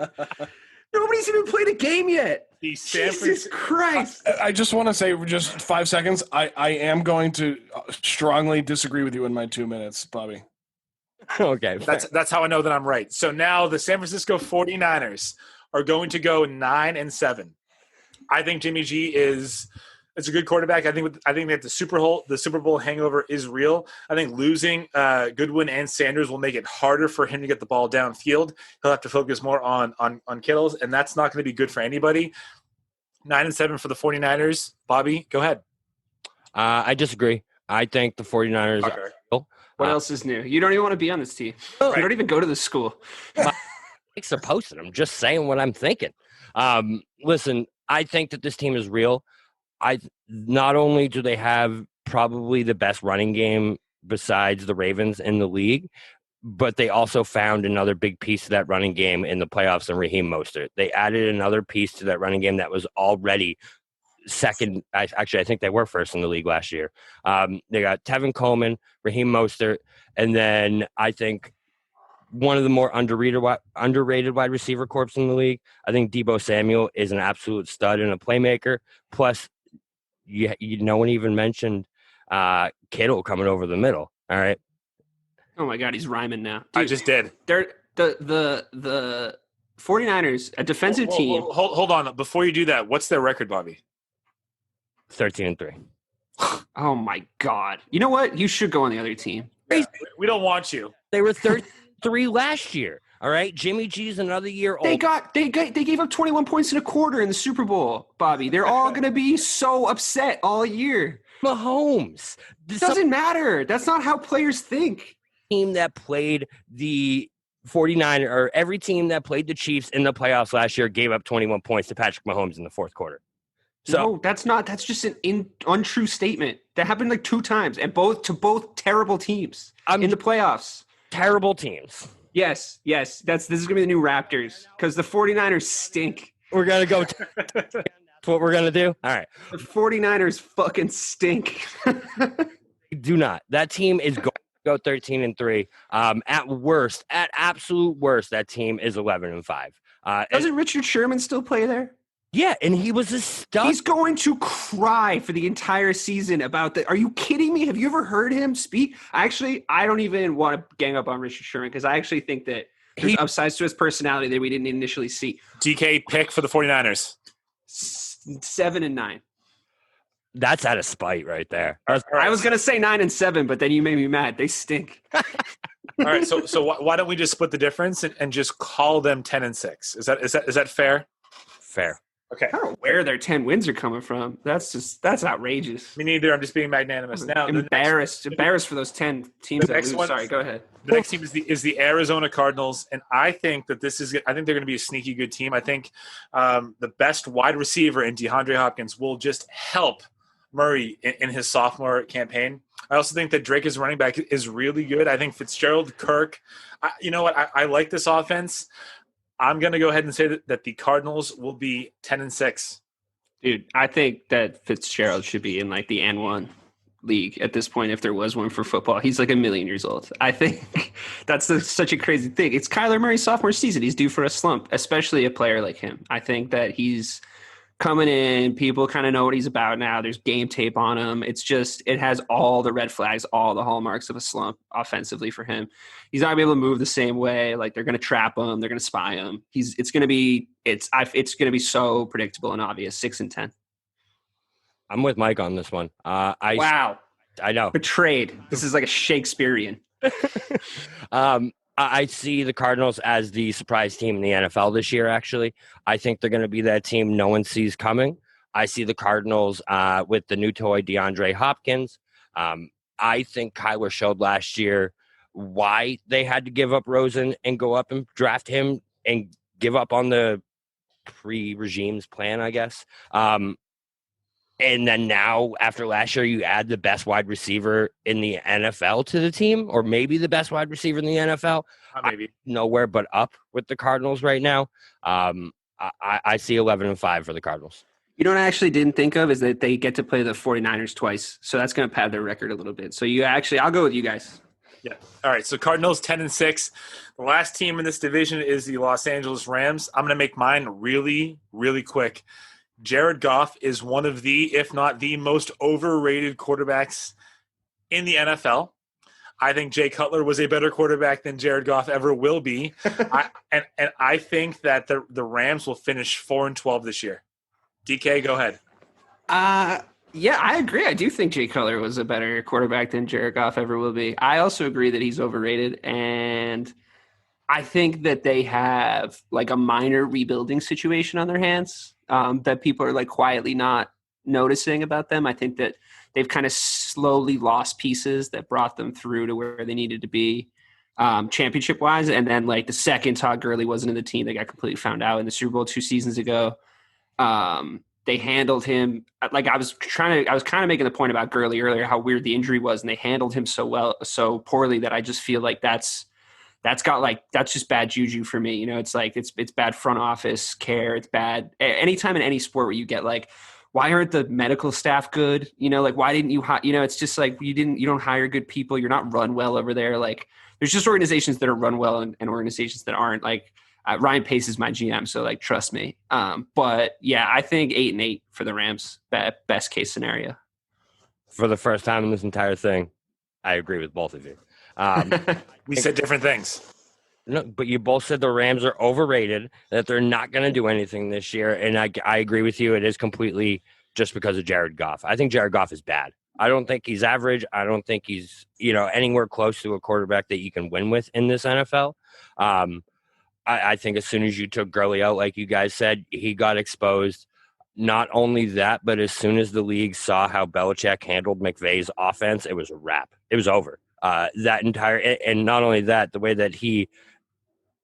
Nobody's even played a game yet. Jesus Christ. I just want to say, just 5 seconds, I am going to strongly disagree with you in my 2 minutes, Bobby. Okay. That's how I know that I'm right. So now the San Francisco 49ers are going to go 9-7. I think Jimmy G is a good quarterback. I think that the Super Bowl hangover is real. I think losing Goodwin and Sanders will make it harder for him to get the ball downfield. He'll have to focus more on Kittles, and that's not going to be good for anybody. 9-7 for the 49ers. Bobby, go ahead. I disagree. I think the 49ers are real. What else is new? You don't even want to be on this team. You don't even go to the school. Thanks for posting. I'm just saying what I'm thinking. Listen, I think that this team is real. Not only do they have probably the best running game besides the Ravens in the league, but they also found another big piece of that running game in the playoffs in Raheem Mostert. They added another piece to that running game that was already second. Actually, I think they were first in the league last year. They got Tevin Coleman, Raheem Mostert, and then I think one of the more underrated wide receiver corps in the league. I think Deebo Samuel is an absolute stud and a playmaker. Plus, no one even mentioned Kittle coming over the middle. All right. Oh my God, he's rhyming now. Dude, I just did. They're the 49ers, a defensive team. Hold on. Before you do that, what's their record, Bobby? 13-3. Oh my God. You know what? You should go on the other team. Yeah, we don't want you. They were 33 last year. All right, Jimmy G's another year old. They gave up 21 points in a quarter in the Super Bowl, Bobby. They're all going to be so upset all year. Mahomes. It doesn't matter. That's not how players think. Team that played the 49 or every team that played the Chiefs in the playoffs last year gave up 21 points to Patrick Mahomes in the fourth quarter. So no, that's just an untrue statement. That happened like 2 times, and both terrible teams in the playoffs. Terrible teams. Yes. This is gonna be the new Raptors because the 49ers stink. We're gonna go. That's what we're gonna do. All right. The 49ers fucking stink. Do not. That team is going to go 13-3. At absolute worst, that team is 11-5. Doesn't Richard Sherman still play there? Yeah, and he was a stud. He's going to cry for the entire season about that. Are you kidding me? Have you ever heard him speak? I don't even want to gang up on Richard Sherman because I actually think that there's upsides to his personality that we didn't initially see. DK pick for the 49ers. 7-9. That's out of spite right there. I was going to say 9-7, but then you made me mad. They stink. All right, so why don't we just split the difference and just call them 10-6? Is that fair? Fair. Okay. I don't know where their 10 wins are coming from. That's outrageous. Me neither. I'm just being magnanimous. Now, embarrassed for those 10 teams that lose. Sorry, go ahead. The next team is the Arizona Cardinals, and I think that I think they're going to be a sneaky good team. I think the best wide receiver in DeAndre Hopkins will just help Murray in his sophomore campaign. I also think that Drake, as running back, is really good. I think Fitzgerald, Kirk. You know what? I like this offense. I'm going to go ahead and say that the Cardinals will be 10-6. Dude, I think that Fitzgerald should be in like the N1 league at this point, if there was one for football. He's like 1 million years old. I think that's such a crazy thing. It's Kyler Murray's sophomore season. He's due for a slump, especially a player like him. I think that he's coming in. People kind of know what he's about now. There's game tape on him. It has all the red flags, all the hallmarks of a slump offensively for him. He's not going to be able to move the same way. Like, they're going to trap him. They're going to spy him. It's going to be so predictable and obvious. 6-10. I'm with Mike on this one. Wow. I know. Betrayed. This is like a Shakespearean. I see the Cardinals as the surprise team in the NFL this year, actually. I think they're going to be that team no one sees coming. I see the Cardinals with the new toy, DeAndre Hopkins. I think Kyler showed last year why they had to give up Rosen and go up and draft him and give up on the pre-regime's plan, I guess. And then now, after last year, you add the best wide receiver in the NFL to the team, or maybe the best wide receiver in the NFL. Maybe nowhere but up with the Cardinals right now. I see 11-5 for the Cardinals. You know what I actually didn't think of is that they get to play the 49ers twice. So that's going to pad their record a little bit. So I'll go with you guys. Yeah. All right. So Cardinals 10-6. The last team in this division is the Los Angeles Rams. I'm going to make mine really, really quick. Jared Goff is one of the, if not the most overrated quarterbacks in the NFL. I think Jay Cutler was a better quarterback than Jared Goff ever will be. I think that the Rams will finish 4-12 this year. DK, go ahead. Yeah, I agree. I do think Jay Cutler was a better quarterback than Jared Goff ever will be. I also agree that he's overrated, and I think that they have like a minor rebuilding situation on their hands that people are like quietly not noticing about them. I think that they've kind of slowly lost pieces that brought them through to where they needed to be championship wise. And then like the second Todd Gurley wasn't in the team, they got completely found out in the Super Bowl 2 seasons ago. They handled him like I was kind of making the point about Gurley earlier, how weird the injury was, and they handled him so poorly that I just feel like that's just bad juju for me. You know, it's like, it's bad front office care. It's bad anytime in any sport where you get like, why aren't the medical staff good? You know, like, why didn't you, it's just like, you don't hire good people. You're not run well over there. Like, there's just organizations that are run well and organizations that aren't. Like, Ryan Pace is my GM, so like, trust me. But yeah, I think 8-8 for the Rams, best case scenario. For the first time in this entire thing, I agree with both of you. We said different things. No, but you both said the Rams are overrated, that they're not going to do anything this year, and I agree with you. It is completely just because of Jared Goff. I think Jared Goff is bad. I don't think he's average. I don't think he's anywhere close to a quarterback that you can win with in this NFL. I think as soon as you took Gurley out, like you guys said, he got exposed. Not only that, but as soon as the league saw how Belichick handled McVay's offense, it was a wrap. It was over. And not only that, the way that he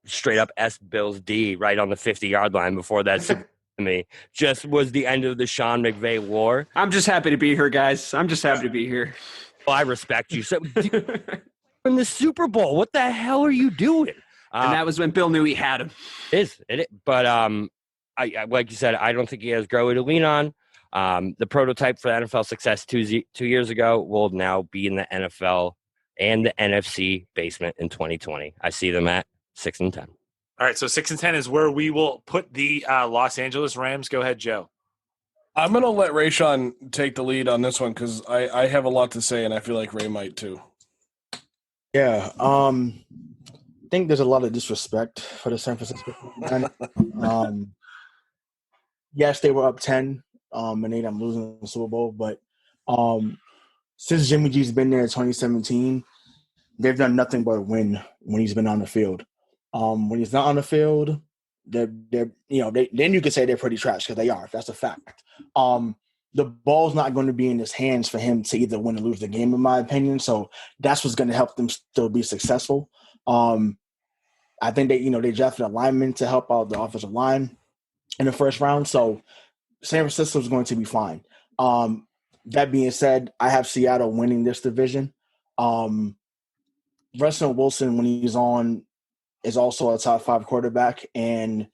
straight up S Bills D right on the 50-yard line before that to me just was the end of the Sean McVay war. I'm just happy to be here, guys. I'm just happy to be here. Well, I respect you. So in the Super Bowl, what the hell are you doing? And that was when Bill knew he had him. But I like you said, I don't think he has Gurley to lean on. The prototype for NFL success 2 years ago will now be in the NFL and the NFC basement in 2020. I see them at 6-10. All right, so 6-10 is where we will put the Los Angeles Rams. Go ahead, Joe. I'm going to let Rayshawn take the lead on this one because I have a lot to say, and I feel like Ray might too. Yeah, I think there's a lot of disrespect for the San Francisco 49ers. Yes, they were up 10, and they ended up losing the Super Bowl. But since Jimmy G's been there in 2017, they've done nothing but win when he's been on the field. When he's not on the field, then you could say they're pretty trash because they are. That's a fact. The ball's not going to be in his hands for him to either win or lose the game, in my opinion. So that's what's going to help them still be successful. I think they drafted a lineman to help out the offensive line in the first round. So San Francisco is going to be fine. That being said, I have Seattle winning this division. Russell Wilson, when he's on, is also a top 5 quarterback. And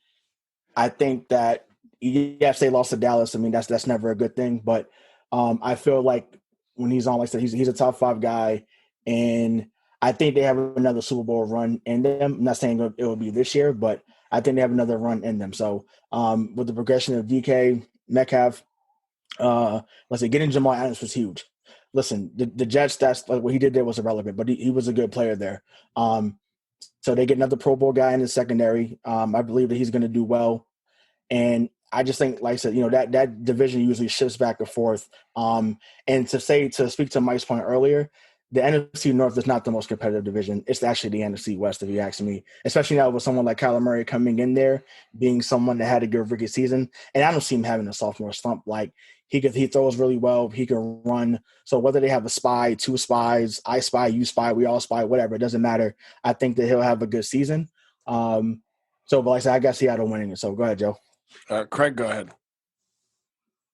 I think that, yes, they lost to Dallas. I mean, that's never a good thing. But I feel like when he's on, like I said, he's a top 5 guy. And I think they have another Super Bowl run in them. I'm not saying it will be this year, but I think they have another run in them. So with the progression of DK, Metcalf, getting Jamal Adams was huge. Listen, the Jets, that's like what he did there was irrelevant, but he was a good player there. So they get another Pro Bowl guy in the secondary. I believe that he's going to do well. And I just think, like I said, that division usually shifts back and forth. And to speak to Mike's point earlier, the NFC North is not the most competitive division. It's actually the NFC West, if you ask me, especially now with someone like Kyler Murray coming in there, being someone that had a good rookie season. And I don't see him having a sophomore slump. Like, he throws really well. He can run. So whether they have a spy, 2 spies, I spy, you spy, we all spy, whatever, it doesn't matter. I think that he'll have a good season. But like I said, I got Seattle winning it. So go ahead, Joe. Craig, go ahead.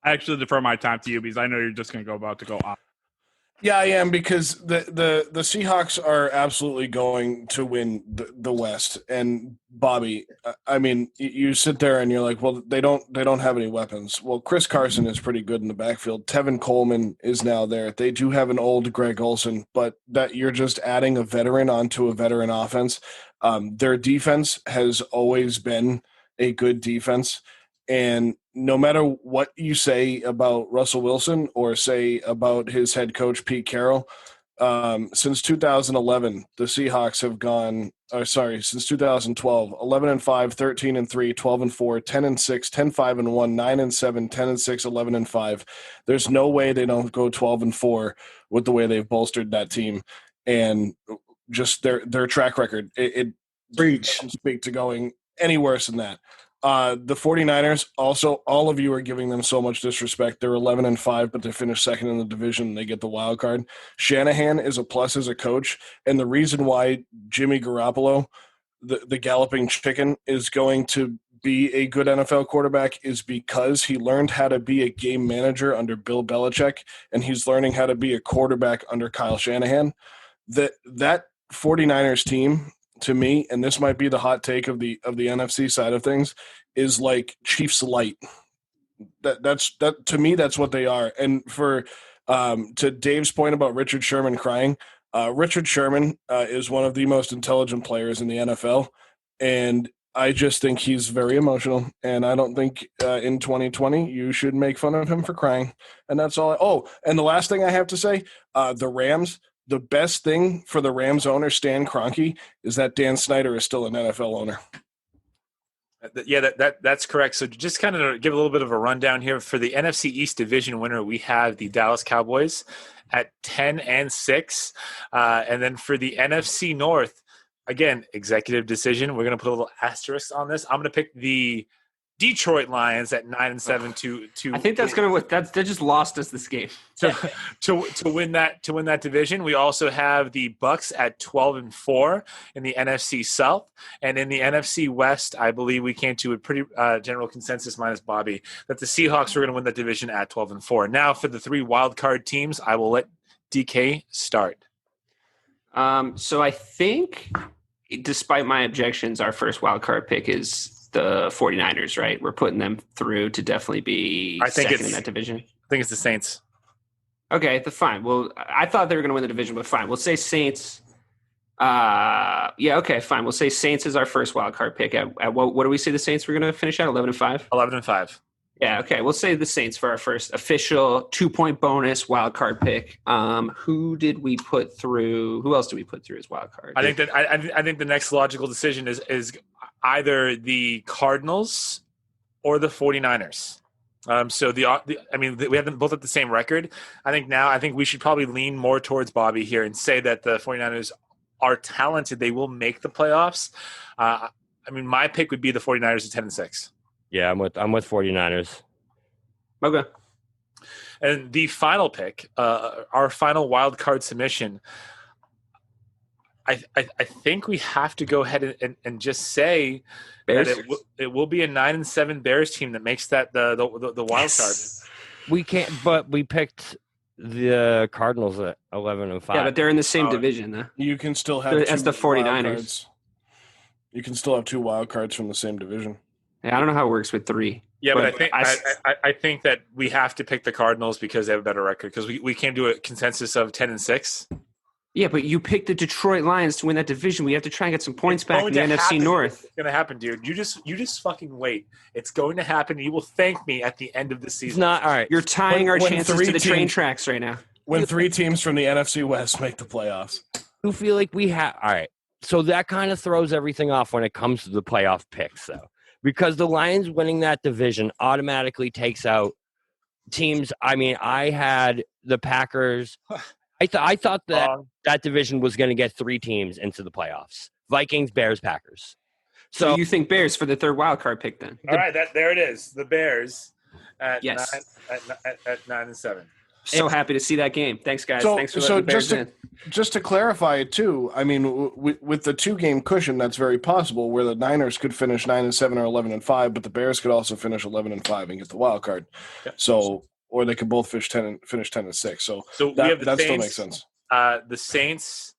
I actually defer my time to you because I know you're just going to go on. Yeah, I am, because the Seahawks are absolutely going to win the West. And Bobby, I mean, you sit there and you're like, well, they don't have any weapons. Well, Chris Carson is pretty good in the backfield. Tevin Coleman is now there. They do have an old Greg Olsen, but that you're just adding a veteran onto a veteran offense. Their defense has always been a good defense. And no matter what you say about Russell Wilson or say about his head coach, Pete Carroll, since 2011, the Seahawks have gone – since 2012, 11-5, 13-3, 12-4, 10-6, 10-5-1, 9-7, 10-6, 11-5. There's no way they don't go 12-4 with the way they've bolstered that team. And just their track record, it doesn't speak to going any worse than that. The 49ers, also, all of you are giving them so much disrespect. They're 11-5, but they finished second in the division. They get the wild card. Shanahan is a plus as a coach, and the reason why Jimmy Garoppolo, the galloping chicken, is going to be a good NFL quarterback is because he learned how to be a game manager under Bill Belichick, and he's learning how to be a quarterback under Kyle Shanahan. That 49ers team, to me, and this might be the hot take of the NFC side of things, is like Chiefs light. That to me, that's what they are. And for to Dave's point about Richard Sherman crying, Richard Sherman is one of the most intelligent players in the NFL, and I just think he's very emotional. And I don't think in 2020 you should make fun of him for crying. And that's all. And the last thing I have to say, the Rams. The best thing for the Rams owner, Stan Kroenke, is that Dan Snyder is still an NFL owner. Yeah, that's correct. So just kind of give a little bit of a rundown here. For the NFC East division winner, we have the Dallas Cowboys at 10-6. And then for the NFC North, again, executive decision. We're going to put a little asterisk on this. I'm going to pick the Detroit Lions at 9-7 to I think that's going to – they just lost us this game. to win that division. We also have the Bucks at 12-4 in the NFC South, and in the NFC West, I believe we came to a pretty general consensus, minus Bobby, that the Seahawks are going to win that division at 12-4. Now for the 3 wildcard teams, I will let DK start. So I think, despite my objections, our first wildcard pick is the 49ers, right? We're putting them through to definitely be second in that division. I think it's the Saints. Okay, fine. Well, I thought they were going to win the division, but fine. We'll say Saints. Okay, fine. We'll say Saints is our first wild card pick. At what do we say the Saints were going to finish at? 11-5? 11-5. Yeah, okay. We'll say the Saints for our first official 2-point bonus wild card pick. Who did we put through? Who else did we put through as wild card? I think the next logical decision is either the Cardinals or the 49ers. We have them both at the same record. I think we should probably lean more towards Bobby here and say that the 49ers are talented. They will make the playoffs. I mean, my pick would be the 49ers at 10-6. Yeah, I'm with 49ers. Okay. And the final pick, our final wild card submission, I think we have to go ahead and just say Bears? that it will be a 9-7 Bears team that makes that the wild card. We can't, but we picked the Cardinals at 11-5. Yeah, but they're in the same division, though. You can still have As the 49ers. wild cards. You can still have 2 wild cards from the same division. Yeah, I don't know how it works with 3. Yeah, but I think that we have to pick the Cardinals because they have a better record, because we can't do a consensus of 10-6. Yeah, but you picked the Detroit Lions to win that division. We have to try and get some points back in the NFC North. It's going to happen, dude. You just fucking wait. It's going to happen. You will thank me at the end of the season. It's not all right. You're tying our chances to the train tracks right now. When 3 teams from the NFC West make the playoffs. You feel like we have – all right. So that kind of throws everything off when it comes to the playoff picks, though. Because the Lions winning that division automatically takes out teams. I mean, I had the Packers. I thought that division was going to get 3 teams into the playoffs: Vikings, Bears, Packers. So you think Bears for the 3rd wild card pick then? All right, there it is. The Bears at Yes. 9-7. So happy to see that game. Thanks, guys. Thanks for letting the Bears in. Just to clarify it too, I mean, with the 2-game cushion, that's very possible. Where the Niners could finish 9-7 or 11-5, but the Bears could also finish 11-5 and get the wild card. Yeah. So, or they could both finish 10-6. So that Saints, still makes sense. The Saints,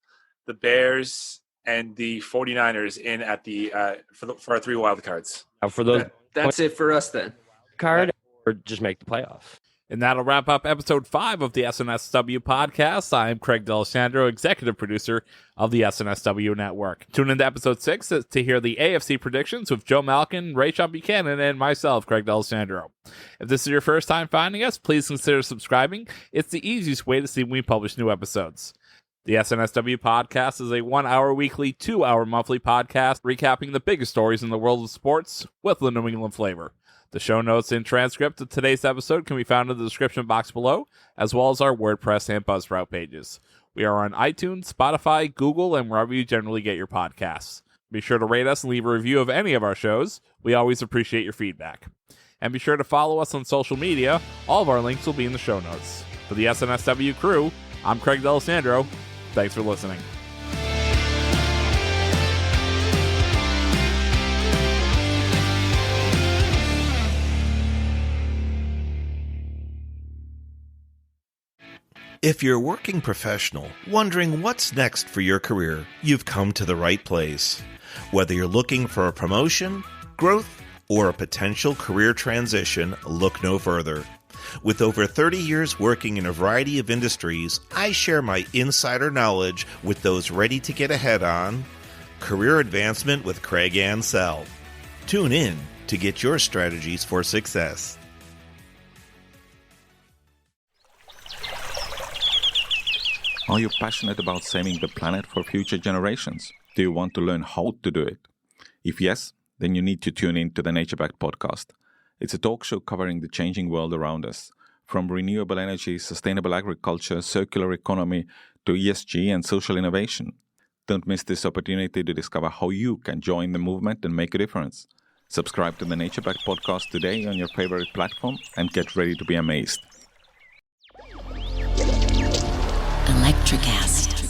the Bears, and the 49ers in at the for our 3 wild cards. For those, that's it for us then. Card or just make the playoffs. And that'll wrap up episode 5 of the SNSW podcast. I am Craig D'Alessandro, executive producer of the SNSW network. Tune into episode 6 to hear the AFC predictions with Joe Malkin, Rayshon Buchanan, and myself, Craig D'Alessandro. If this is your first time finding us, please consider subscribing. It's the easiest way to see when we publish new episodes. The SNSW podcast is a 1-hour weekly, 2-hour monthly podcast recapping the biggest stories in the world of sports with the New England flavor. The show notes and transcript of today's episode can be found in the description box below, as well as our WordPress and Buzzsprout pages. We are on iTunes, Spotify, Google, and wherever you generally get your podcasts. Be sure to rate us and leave a review of any of our shows. We always appreciate your feedback. And be sure to follow us on social media. All of our links will be in the show notes. For the SNSW crew, I'm Craig D'Alessandro. Thanks for listening. If you're a working professional wondering what's next for your career, you've come to the right place. Whether you're looking for a promotion, growth, or a potential career transition, look no further. With over 30 years working in a variety of industries, I share my insider knowledge with those ready to get ahead on Career Advancement with Craig Ansell. Tune in to get your strategies for success. Are you passionate about saving the planet for future generations? Do you want to learn how to do it? If yes, then you need to tune in to the NatureBacked Podcast. It's a talk show covering the changing world around us, from renewable energy, sustainable agriculture, circular economy, to ESG and social innovation. Don't miss this opportunity to discover how you can join the movement and make a difference. Subscribe to the NatureBacked Podcast today on your favorite platform and get ready to be amazed. Electricast.